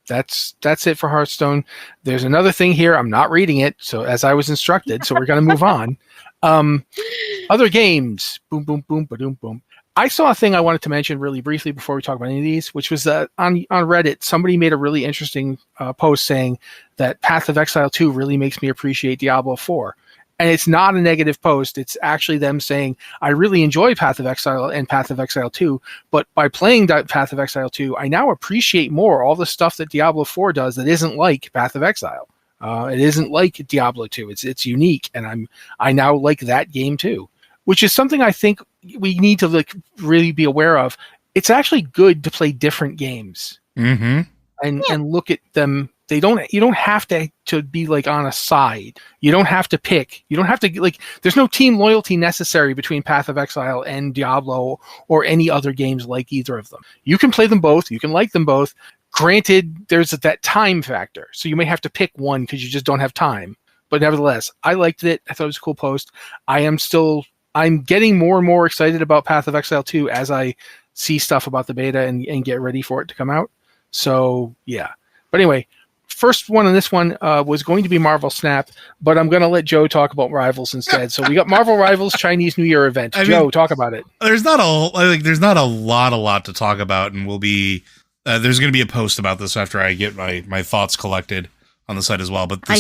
That's it for Hearthstone. There's another thing here. I'm not reading it, so as I was instructed, so we're going to move on. Other games. Boom, boom, boom, ba-doom, boom. I saw a thing I wanted to mention really briefly before we talk about any of these, which was that on Reddit, somebody made a really interesting post saying that Path of Exile 2 really makes me appreciate Diablo 4. And it's not a negative post. It's actually them saying, I really enjoy Path of Exile and Path of Exile 2, but by playing Path of Exile 2, I now appreciate more all the stuff that Diablo 4 does that isn't like Path of Exile. It isn't like Diablo 2. It's unique, and I now like that game too, which is something I think we need to really be aware of. It's actually good to play different games and look at them. You don't have to be like on a side. You don't have to pick. You don't have to there's no team loyalty necessary between Path of Exile and Diablo or any other games like either of them. You can play them both. You can like them both. Granted, there's that time factor. So you may have to pick one because you just don't have time. but nevertheless, I liked it. I thought it was a cool post. I'm getting more and more excited about Path of Exile 2 as I see stuff about the beta and get ready for it to come out. So, yeah. But anyway, first one on this one was going to be Marvel Snap, but I'm going to let Joe talk about Rivals instead. So we got Marvel Rivals Chinese New Year event. Joe, talk about it. There's not a lot to talk about, and we'll be there's going to be a post about this after I get my thoughts collected on the site as well. But go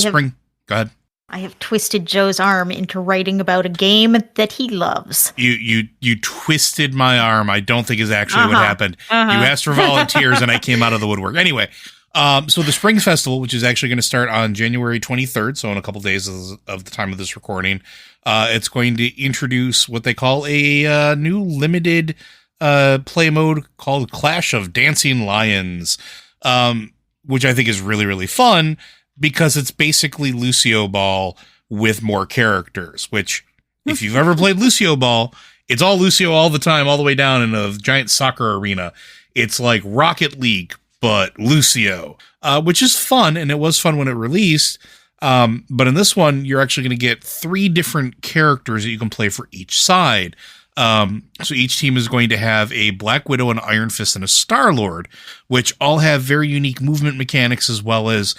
ahead. I have twisted Joe's arm into writing about a game that he loves. You twisted my arm. I don't think is actually what happened. You asked for volunteers, and I came out of the woodwork. Anyway. So the Spring Festival, which is actually going to start on January 23rd, so in a couple days of the time of this recording, it's going to introduce what they call a new limited play mode called Clash of Dancing Lions, which I think is really, really fun because it's basically Lucio Ball with more characters, which if you've ever played Lucio Ball, it's all Lucio all the time, all the way down in a giant soccer arena. It's like Rocket League, but Lucio, which is fun, and it was fun when it released. But in this one, you're actually going to get 3 different characters that you can play for each side. So each team is going to have a Black Widow, an Iron Fist, and a Star-Lord, which all have very unique movement mechanics as well as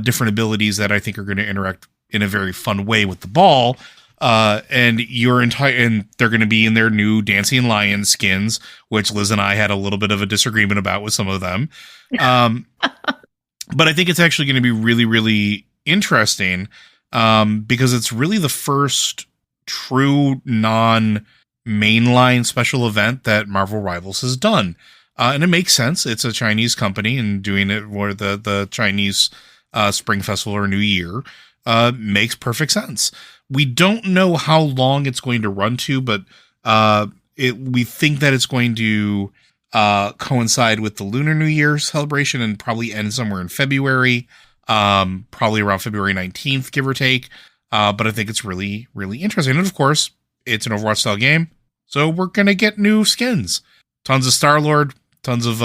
different abilities that I think are going to interact in a very fun way with the ball. And they're going to be in their new Dancing Lion skins, which Liz and I had a little bit of a disagreement about with some of them. But I think it's actually going to be really, really interesting, because it's really the first true non-mainline special event that Marvel Rivals has done. And it makes sense. It's a Chinese company, and doing it where the Chinese Spring Festival or New Year makes perfect sense. We don't know how long it's going to run to, but we think that it's going to coincide with the Lunar New Year celebration and probably end somewhere in February, probably around February 19th, give or take. But I think it's really, really interesting. And of course, it's an Overwatch style game, so we're going to get new skins. Tons of Star-Lord, tons of,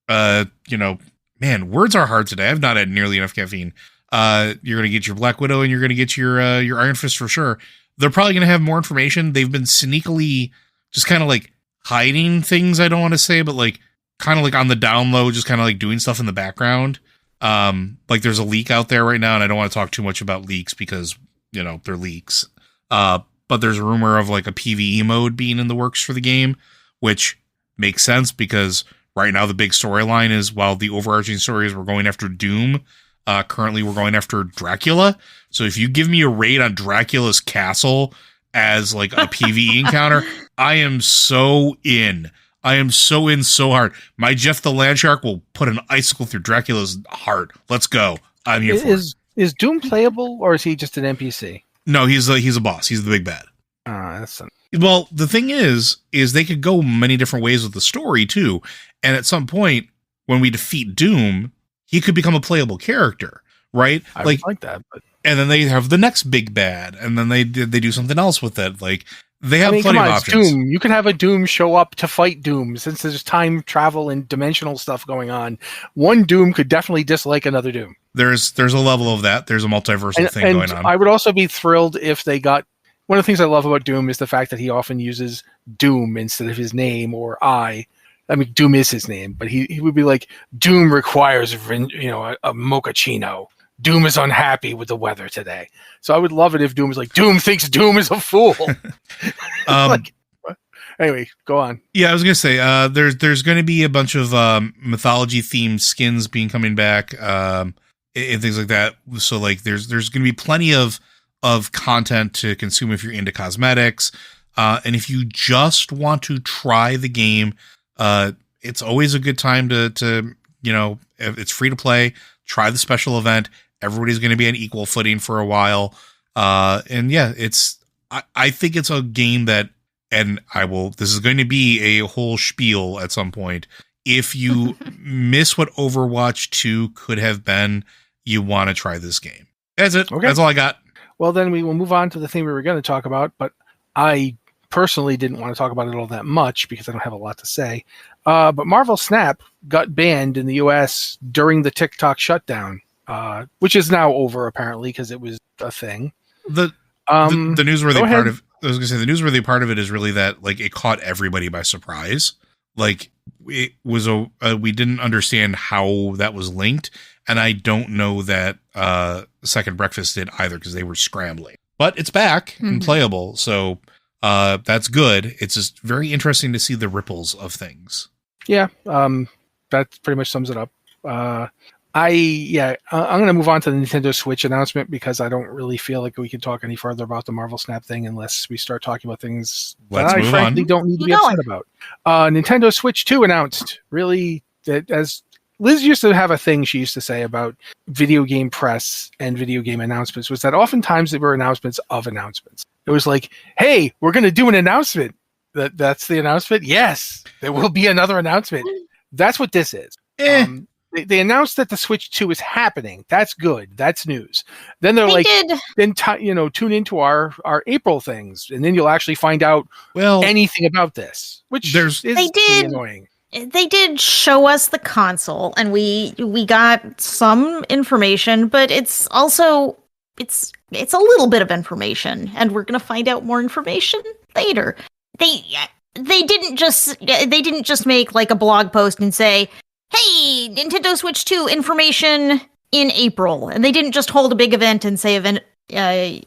man, words are hard today. I've not had nearly enough caffeine. You're going to get your Black Widow, and you're going to get your Iron Fist for sure. They're probably going to have more information. They've been sneakily just kind of like hiding things. I don't want to say, but like kind of like on the down low, just kind of like doing stuff in the background. Like there's a leak out there right now, and I don't want to talk too much about leaks because, they're leaks. But there's a rumor of like a PvE mode being in the works for the game, which makes sense because right now the big storyline is, while the overarching story is we're going after Doom, currently we're going after Dracula. So if you give me a raid on Dracula's castle as like a PvE encounter, I am so in. I am so in so hard. My Jeff the Landshark will put an icicle through Dracula's heart. Let's go. I'm here for it. Is Doom playable, or is he just an NPC? No, he's a boss. He's the big bad. Well, the thing is they could go many different ways with the story too. And at some point, when we defeat Doom, he could become a playable character, right? I would like that, but and then they have the next big bad, and then they do something else with it. Like they have plenty of options. Doom. You could have a Doom show up to fight Doom, since there's time travel and dimensional stuff going on. One Doom could definitely dislike another Doom. There's a level of that. There's a multiversal thing going on. I would also be thrilled if they got. One of the things I love about Doom is the fact that he often uses Doom instead of his name or I. I mean, Doom is his name, but he would be like, Doom requires, a mochaccino. Doom is unhappy with the weather today. So I would love it if Doom was like, Doom thinks Doom is a fool. Anyway, go on. Yeah, I was going to say, there's going to be a bunch of mythology-themed skins coming back, and things like that. So like, there's going to be plenty of content to consume if you're into cosmetics. And if you just want to try the game, it's always a good time to if it's free to play, try the special event. Everybody's going to be on equal footing for a while. And yeah, I think it's a game that, and this is going to be a whole spiel at some point. If you miss what Overwatch 2 could have been, you want to try this game. That's it. Okay. That's all I got. Well, then we will move on to the thing we were going to talk about, but I personally didn't want to talk about it all that much because I don't have a lot to say. But Marvel Snap got banned in the US during the TikTok shutdown, which is now over apparently because it was a thing. The newsworthy part of I was gonna say the newsworthy part of it is really that like it caught everybody by surprise. Like it was we didn't understand how that was linked, and I don't know that Second Breakfast did either because they were scrambling. But it's back and playable, so that's good. It's just very interesting to see the ripples of things. Yeah, that pretty much sums it up. I'm going to move on to the Nintendo Switch announcement because I don't really feel like we can talk any further about the Marvel Snap thing unless we start talking about things that I frankly don't need to be upset about. Nintendo Switch 2 announced. Really, that as Liz used to have a thing she used to say about video game press and video game announcements was that oftentimes they were announcements of announcements. It was like, hey, we're going to do an announcement. That's the announcement? Yes, there will be another announcement. That's what this is. They announced that the Switch 2 is happening. That's good. That's news. Then tune into our April things, and then you'll actually find out anything about this, which is annoying. They did show us the console, and we got some information, but it's also it's a little bit of information, and we're gonna find out more information later. They didn't just make like a blog post and say, hey, Nintendo Switch 2 information in April. And they didn't just hold a big event and say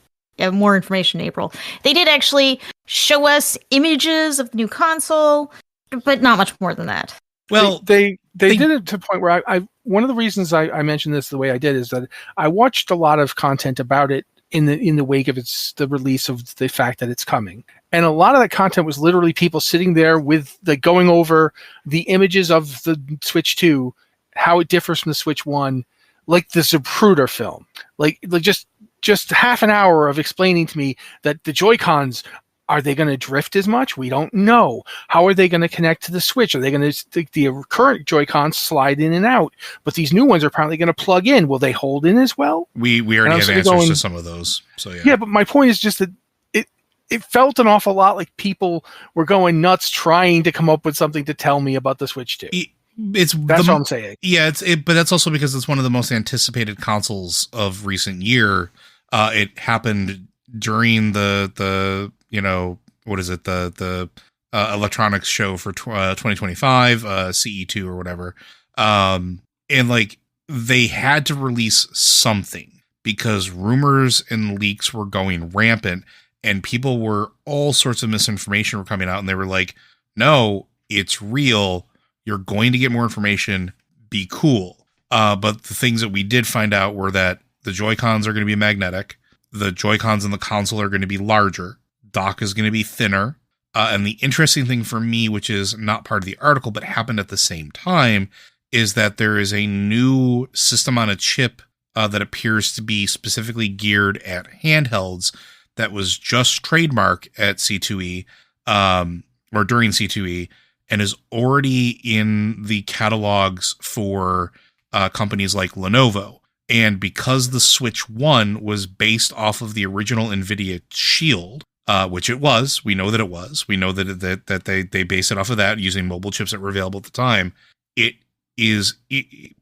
more information in April. They did actually show us images of the new console, but not much more than that. Well, they did it to the point where I one of the reasons I mentioned this the way I did is that I watched a lot of content about it in the wake of the release of the fact that it's coming. And a lot of that content was literally people sitting there with going over the images of the Switch 2, how it differs from the Switch 1, like the Zapruder film. Like just half an hour of explaining to me that the Joy-Cons, are they going to drift as much? We don't know. How are they going to connect to the Switch? Are they going to the current Joy-Cons slide in and out? But these new ones are apparently going to plug in. Will they hold in as well? We already have answers to some of those. So yeah. Yeah, but my point is just that it felt an awful lot like people were going nuts trying to come up with something to tell me about the Switch 2. That's what I'm saying. Yeah, but that's also because it's one of the most anticipated consoles of recent year. It happened during the what is it, the electronics show for 2025, CE2 or whatever. And like they had to release something because rumors and leaks were going rampant. And people were all sorts of misinformation were coming out, and they were like, no, it's real. You're going to get more information. Be cool. But the things that we did find out were that the Joy-Cons are going to be magnetic. The Joy-Cons in the console are going to be larger. Dock is going to be thinner. And the interesting thing for me, which is not part of the article, but happened at the same time, is that there is a new system on a chip that appears to be specifically geared at handhelds that was just trademark at C2E, or during C2E, and is already in the catalogs for companies like Lenovo. And because the Switch 1 was based off of the original NVIDIA Shield, which it was, we know that it was, we know that they based it off of that using mobile chips that were available at the time, it is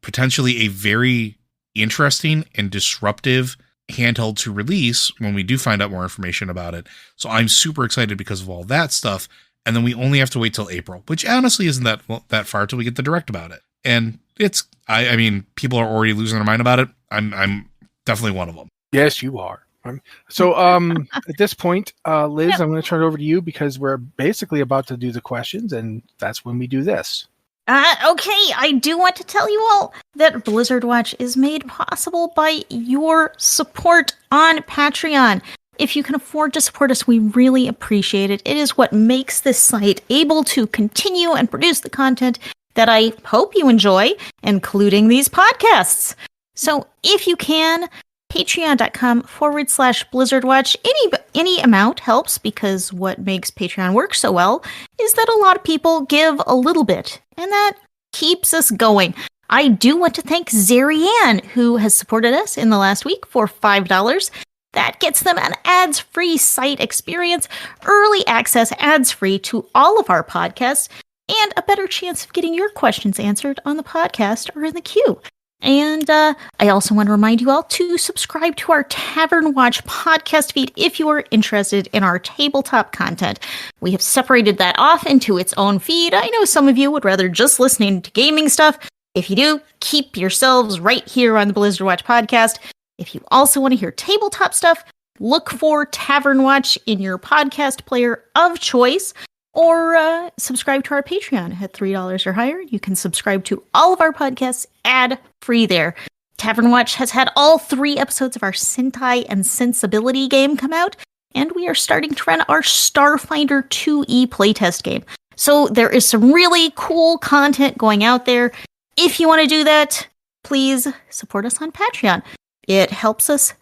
potentially a very interesting and disruptive handheld to release when we do find out more information about it. So I'm super excited because of all that stuff. And then we only have to wait till April, which honestly isn't that far till we get the direct about it. And it's, I mean, people are already losing their mind about it. I'm definitely one of them. Yes, you are. So at this point, Liz, I'm going to turn it over to you because we're basically about to do the questions, and that's when we do this. Okay, I do want to tell you all that Blizzard Watch is made possible by your support on Patreon. If you can afford to support us, we really appreciate it. It is what makes this site able to continue and produce the content that I hope you enjoy, including these podcasts. So if you can, patreon.com/BlizzardWatch. Any amount helps because what makes Patreon work so well is that a lot of people give a little bit, and that keeps us going. I do want to thank Zarianne, who has supported us in the last week for $5. That gets them an ads-free site experience, early access ads-free to all of our podcasts, and a better chance of getting your questions answered on the podcast or in the queue. And I also want to remind you all to subscribe to our Tavern Watch podcast feed if you are interested in our tabletop content. We have separated that off into its own feed. I know some of you would rather just listening to gaming stuff. If you do, keep yourselves right here on the Blizzard Watch podcast. If you also want to hear tabletop stuff, look for Tavern Watch in your podcast player of choice. Or subscribe to our Patreon at $3 or higher. You can subscribe to all of our podcasts ad-free there. Tavern Watch has had all 3 episodes of our Sentai and Sensibility game come out, and we are starting to run our Starfinder 2E playtest game. So there is some really cool content going out there. If you want to do that, please support us on Patreon. It helps us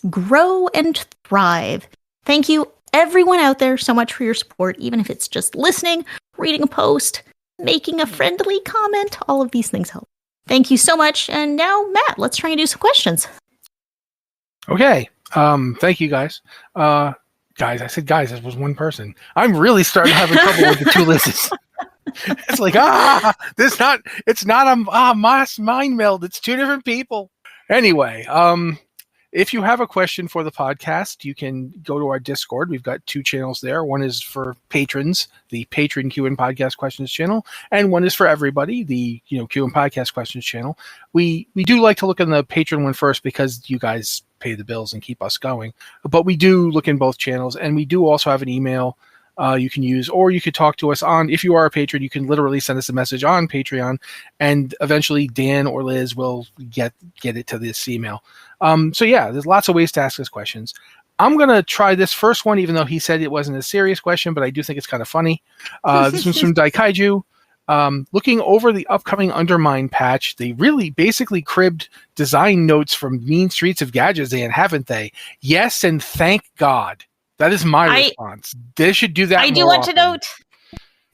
grow and thrive. Thank you, everyone out there, so much for your support, even if it's just listening, reading a post, making a friendly comment. All of these things help. Thank you so much. And now, Matt, let's try and do some questions. Okay. Thank you, guys. Guys, I said guys. This was one person. I'm really starting to have trouble with the 2 lists. It's like, it's not a mass mind meld. It's 2 different people. Anyway, if you have a question for the podcast, you can go to our Discord. We've got 2 channels there. One is for patrons, the Patron Q and Podcast Questions channel, and one is for everybody, the Q and Podcast Questions channel. We do like to look in the Patron one first because you guys pay the bills and keep us going. But we do look in both channels, and we do also have an email you can use, or you could talk to us on. If you are a patron, you can literally send us a message on Patreon, and eventually Dan or Liz will get it to this email. So yeah, there's lots of ways to ask us questions. I'm going to try this first one, even though he said it wasn't a serious question, but I do think it's kind of funny. This one's from Daikaiju. Looking over the upcoming Undermine patch, they really basically cribbed design notes from Mean Streets of Gadgetzan, haven't they? Yes, and thank God. That is my response. They should do that. I do want to note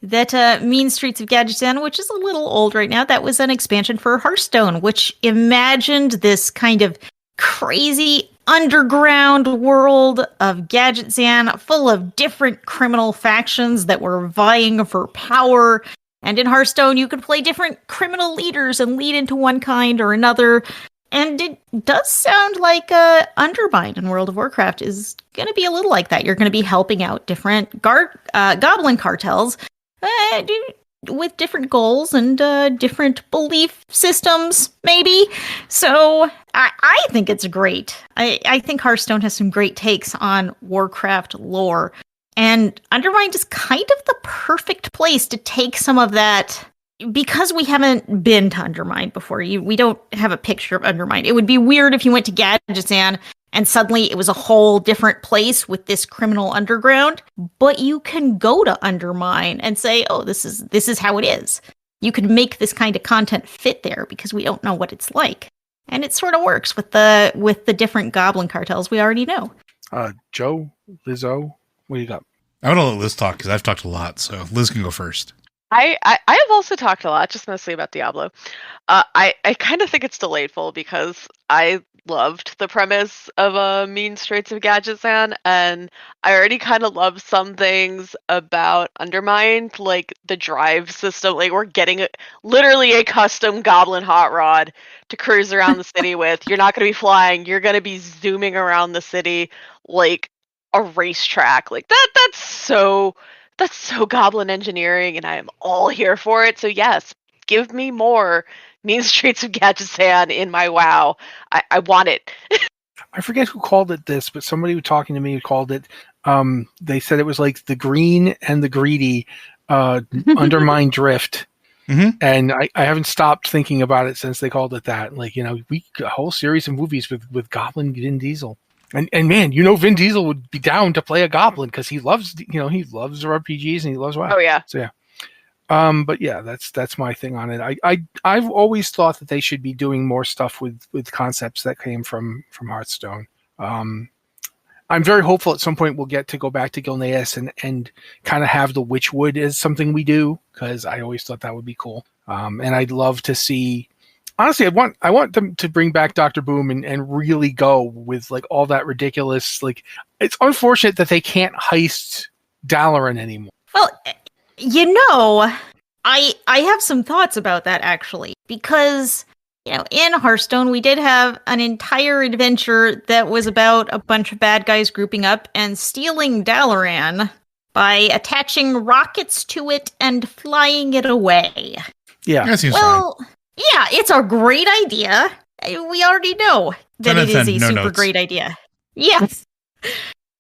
that Mean Streets of Gadgetzan, which is a little old right now, that was an expansion for Hearthstone, which imagined this kind of crazy underground world of Gadgetzan full of different criminal factions that were vying for power. And in Hearthstone, you could play different criminal leaders and lead into one kind or another. And it does sound like Undermine in World of Warcraft is going to be a little like that. You're going to be helping out different goblin cartels with different goals and different belief systems, maybe. So I think it's great. I think Hearthstone has some great takes on Warcraft lore. And Undermine is kind of the perfect place to take some of that. Because we haven't been to Undermine before, we don't have a picture of Undermine. It would be weird if you went to Gadgetzan and suddenly it was a whole different place with this criminal underground. But you can go to Undermine and say, "Oh, this is how it is." You could make this kind of content fit there because we don't know what it's like, and it sort of works with the different goblin cartels we already know. Joe, Lizzo, what do you got? I'm gonna let Liz talk because I've talked a lot, so Liz can go first. I have also talked a lot, just mostly about Diablo. I kind of think it's delightful because I loved the premise of Mean Streets of Gadgetzan, and I already kind of love some things about Undermined, like the drive system. Like we're getting literally a custom Goblin hot rod to cruise around the city with. You're not going to be flying; you're going to be zooming around the city like a racetrack. Like that's so Goblin engineering, and I am all here for it. So yes, give me more Mean Streets of Gadgetzan in my WoW. I want it. I forget who called it this, but somebody was talking to me who called it. They said it was like the green and the greedy Undermine drift. Mm-hmm. And I haven't stopped thinking about it since they called it that. Like, we got a whole series of movies with Goblin Vin Diesel. And man, Vin Diesel would be down to play a goblin because he loves RPGs and he loves WoW. Oh yeah. So yeah. But yeah, that's my thing on it. I've always thought that they should be doing more stuff with concepts that came from Hearthstone. I'm very hopeful at some point we'll get to go back to Gilneas and kind of have the Witchwood as something we do, because I always thought that would be cool. And I'd love to see. Honestly, I want them to bring back Dr. Boom and really go with like all that ridiculous. Like, it's unfortunate that they can't heist Dalaran anymore. Well, I have some thoughts about that actually, because in Hearthstone, we did have an entire adventure that was about a bunch of bad guys grouping up and stealing Dalaran by attaching rockets to it and flying it away. Yeah. That seems fine. Well, yeah, it's a great idea. We already know that it is a super great idea. Yes.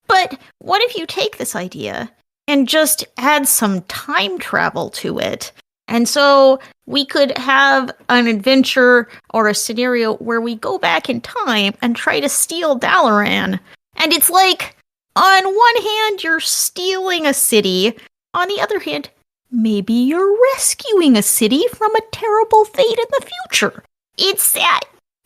But what if you take this idea and just add some time travel to it? And so we could have an adventure or a scenario where we go back in time and try to steal Dalaran. And it's like, on one hand, you're stealing a city. On the other hand, maybe you're rescuing a city from a terrible fate in the future. It's that.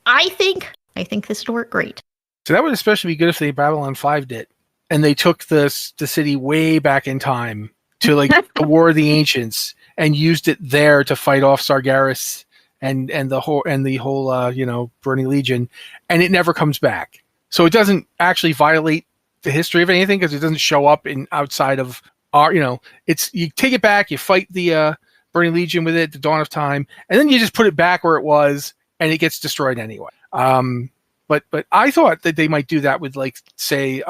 I think this would work great. So that would especially be good if they Babylon 5 did. And they took the city way back in time to like the War of the Ancients and used it there to fight off Sargeras and the whole Burning Legion, and it never comes back. So it doesn't actually violate the history of anything because it doesn't show up in outside of our, it's you take it back, you fight the Burning Legion with it, the Dawn of Time, and then you just put it back where it was, and it gets destroyed anyway. But I thought that they might do that with like say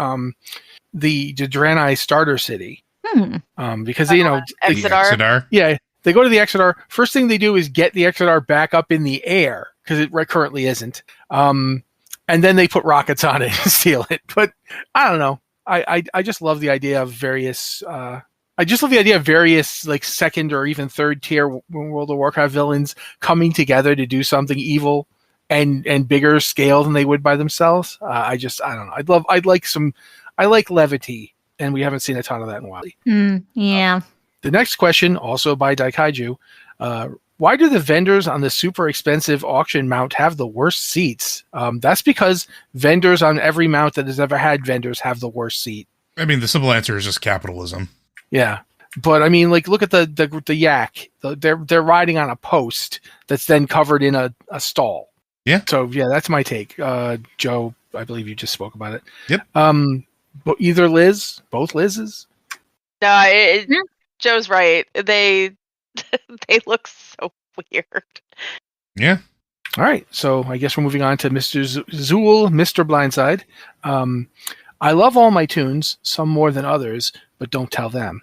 the Draenei starter city. Because Exodar. Yeah, they go to the Exodar. First thing they do is get the Exodar back up in the air because it currently isn't. And then they put rockets on it and steal it. But I don't know. I just love the idea of various. Like second or even third tier World of Warcraft villains coming together to do something evil and bigger scale than they would by themselves. I don't know. I like levity. And we haven't seen a ton of that in a while. Yeah. The next question, also by Daikaiju, why do the vendors on the super expensive auction mount have the worst seats? That's because vendors on every mount that has ever had vendors have the worst seat. I mean, the simple answer is just capitalism. Yeah. But I mean, like, look at the yak. They're riding on a post that's then covered in a stall. Yeah. So, yeah, that's my take. Joe, I believe you just spoke about it. Yep. But either Liz, both Liz's. No, Joe's right. They look so weird. Yeah. All right. So I guess we're moving on to Mr. Zool, Mr. Blindside. I love all my tunes, some more than others, but don't tell them.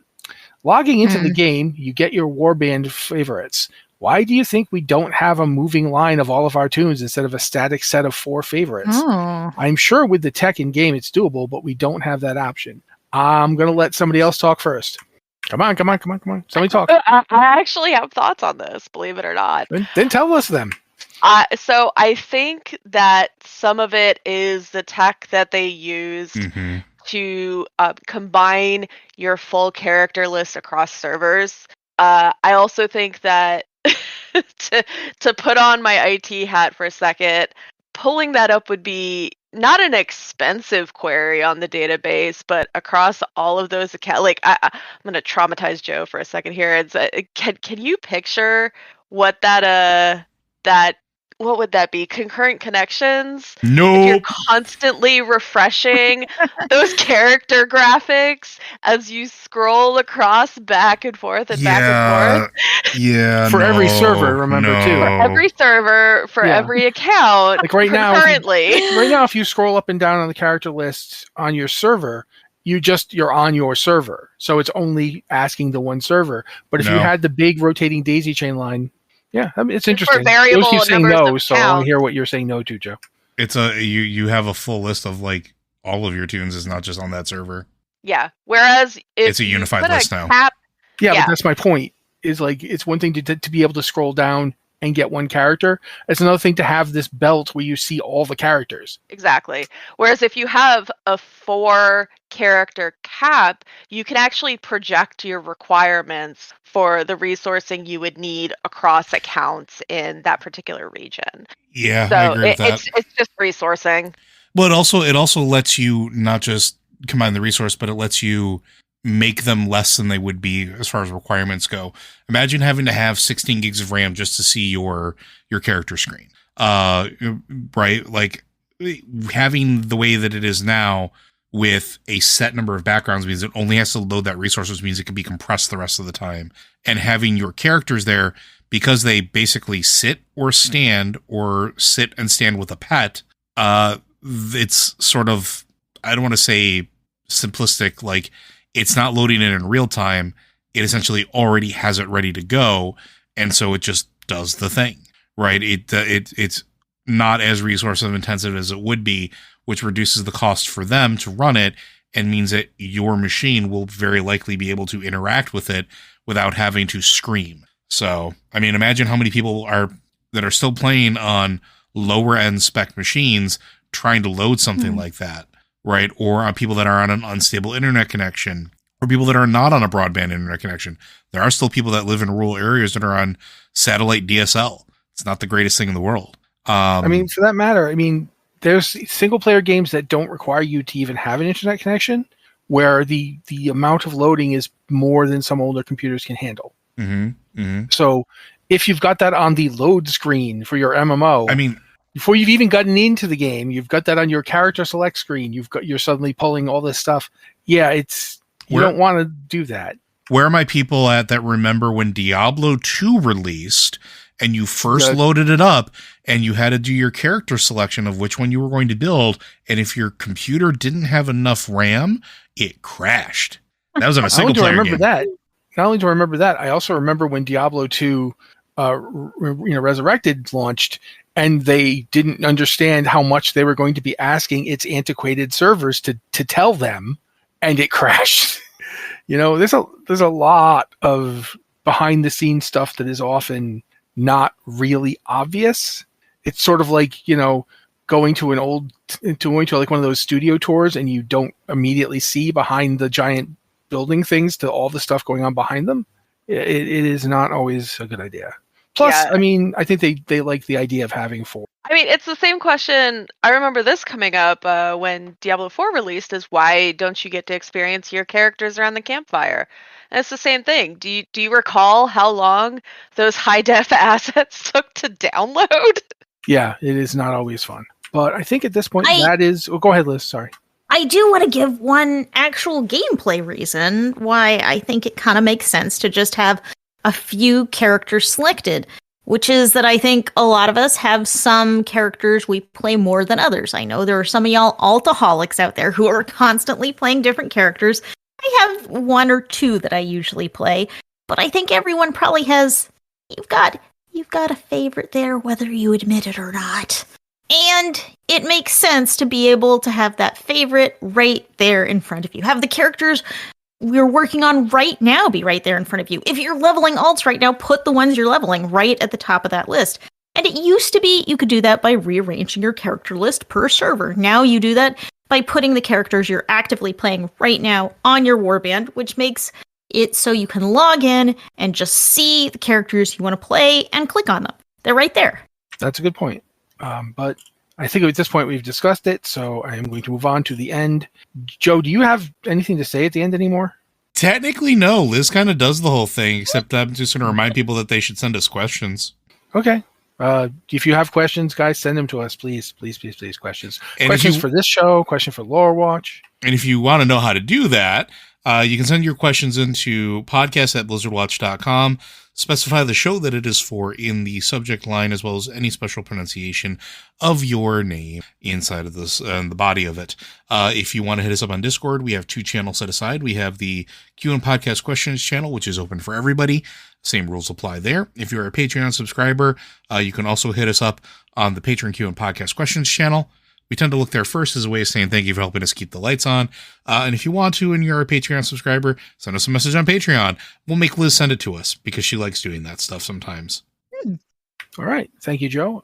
Logging into the game, you get your warband favorites. Why do you think we don't have a moving line of all of our tunes instead of a static set of 4 favorites? Oh. I'm sure with the tech in game it's doable, but we don't have that option. I'm going to let somebody else talk first. Come on. Somebody talk. I actually have thoughts on this, believe it or not. Then tell us them. So I think that some of it is the tech that they used to combine your full character list across servers. I also think that to put on my IT hat for a second, pulling that up would be not an expensive query on the database, but across all of those accounts, like I'm going to traumatize Joe for a second here. It's can you picture what that what would that be? Concurrent connections? No. You're constantly refreshing those character graphics as you scroll across back and forth and back and forth. Yeah. For every server, remember, too. For every server, for every account. Like right now, concurrently. If you scroll up and down on the character list on your server, you're on your server. So it's only asking the one server. But if you had the big rotating daisy chain line, yeah, I mean, it's interesting. Variable keep saying no, so I want to counts. hear what you're saying no to, Joe. It's you have a full list of like all of your tunes is not just on that server. Yeah. Whereas if it's a unified list now. But that's my point. Is like it's one thing to be able to scroll down and get one character. It's another thing to have this belt where you see all the characters. Exactly. Whereas if you have a 4 character cap, you can actually project your requirements for the resourcing you would need across accounts in that particular region. Yeah, so I agree with that. It's just resourcing. Well, it also lets you not just combine the resource, but it lets you make them less than they would be as far as requirements go. Imagine having to have 16 gigs of RAM just to see your character screen. Right? Like having the way that it is now with a set number of backgrounds means it only has to load that resource, which means it can be compressed the rest of the time. And having your characters there because they basically sit or stand or sit and stand with a pet. It's sort of, I don't want to say simplistic, like it's not loading in real time. It essentially already has it ready to go. And so it just does the thing, right? It's not as resource intensive as it would be, which reduces the cost for them to run it and means that your machine will very likely be able to interact with it without having to scream. So, I mean, imagine how many people that are still playing on lower end spec machines trying to load something like that, right? Or on people that are on an unstable internet connection, or people that are not on a broadband internet connection. There are still people that live in rural areas that are on satellite DSL. It's not the greatest thing in the world. I mean, for that matter, I mean, there's single player games that don't require you to even have an internet connection, where the amount of loading is more than some older computers can handle. So if you've got that on the load screen for your MMO, I mean, before you've even gotten into the game, you've got that on your character select screen. You're suddenly pulling all this stuff. Yeah, you don't want to do that. Where are my people at that remember when Diablo 2 released and you first loaded it up and you had to do your character selection of which one you were going to build, and if your computer didn't have enough RAM, it crashed. That was on a single player game. Not only do I remember that, I also remember when Diablo 2 Resurrected launched, and they didn't understand how much they were going to be asking its antiquated servers to tell them, and it crashed. There's a lot of behind the scenes stuff that is often not really obvious. It's sort of like, going to like one of those studio tours, and you don't immediately see behind the giant building things to all the stuff going on behind them. It is not always a good idea. Plus, I mean, I think they like the idea of having 4. I mean, it's the same question. I remember this coming up when Diablo 4 released, is why don't you get to experience your characters around the campfire? And it's the same thing. Do you recall how long those high def assets took to download? Yeah, it is not always fun. But I think at this point go ahead, Liz, sorry. I do want to give one actual gameplay reason why I think it kind of makes sense to just have a few characters selected, which is that I think a lot of us have some characters we play more than others. I know there are some of y'all altaholics out there who are constantly playing different characters. I have 1 or 2 that I usually play, but I think everyone probably has, you've got a favorite there, whether you admit it or not. And it makes sense to be able to have that favorite right there in front of you. Have the characters we're working on right now be right there in front of you. If you're leveling alts right now, put the ones you're leveling right at the top of that list. And it used to be you could do that by rearranging your character list per server. Now you do that by putting the characters you're actively playing right now on your warband, which makes it so you can log in and just see the characters you want to play and click on them. They're right there. That's a good point. But I think at this point we've discussed it, so I am going to move on to the end. Joe, do you have anything to say at the end anymore? Technically, no. Liz kind of does the whole thing, except I'm just going to remind people that they should send us questions. Okay. If you have questions, guys, send them to us, please. Please, please, please. Questions. Questions for this show, question for Lore Watch. And if you want to know how to do that, you can send your questions into podcast@blizzardwatch.com. Specify the show that it is for in the subject line, as well as any special pronunciation of your name inside of this and the body of it. If you want to hit us up on Discord, we have 2 channels set aside. We have the Q and Podcast Questions channel, which is open for everybody. Same rules apply there. If you're a Patreon subscriber, you can also hit us up on the Patreon Q and Podcast Questions channel. We tend to look there first as a way of saying thank you for helping us keep the lights on. And if you want to, and you're a Patreon subscriber, send us a message on Patreon. We'll make Liz send it to us because she likes doing that stuff sometimes. All right. Thank you, Joe.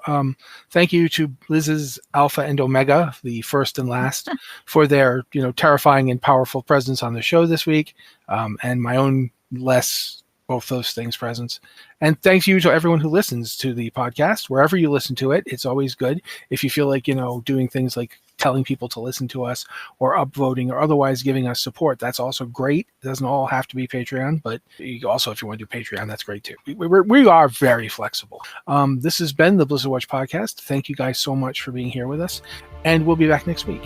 Thank you to Liz's Alpha and Omega, the first and last, for their terrifying and powerful presence on the show this week, and my own less both those things presence. And thank you to everyone who listens to the podcast, wherever you listen to it. It's always good. If you feel like, doing things like telling people to listen to us or upvoting or otherwise giving us support, that's also great. It doesn't all have to be Patreon, but also if you want to do Patreon, that's great too. We are very flexible. This has been the Blizzard Watch podcast. Thank you guys so much for being here with us, and we'll be back next week.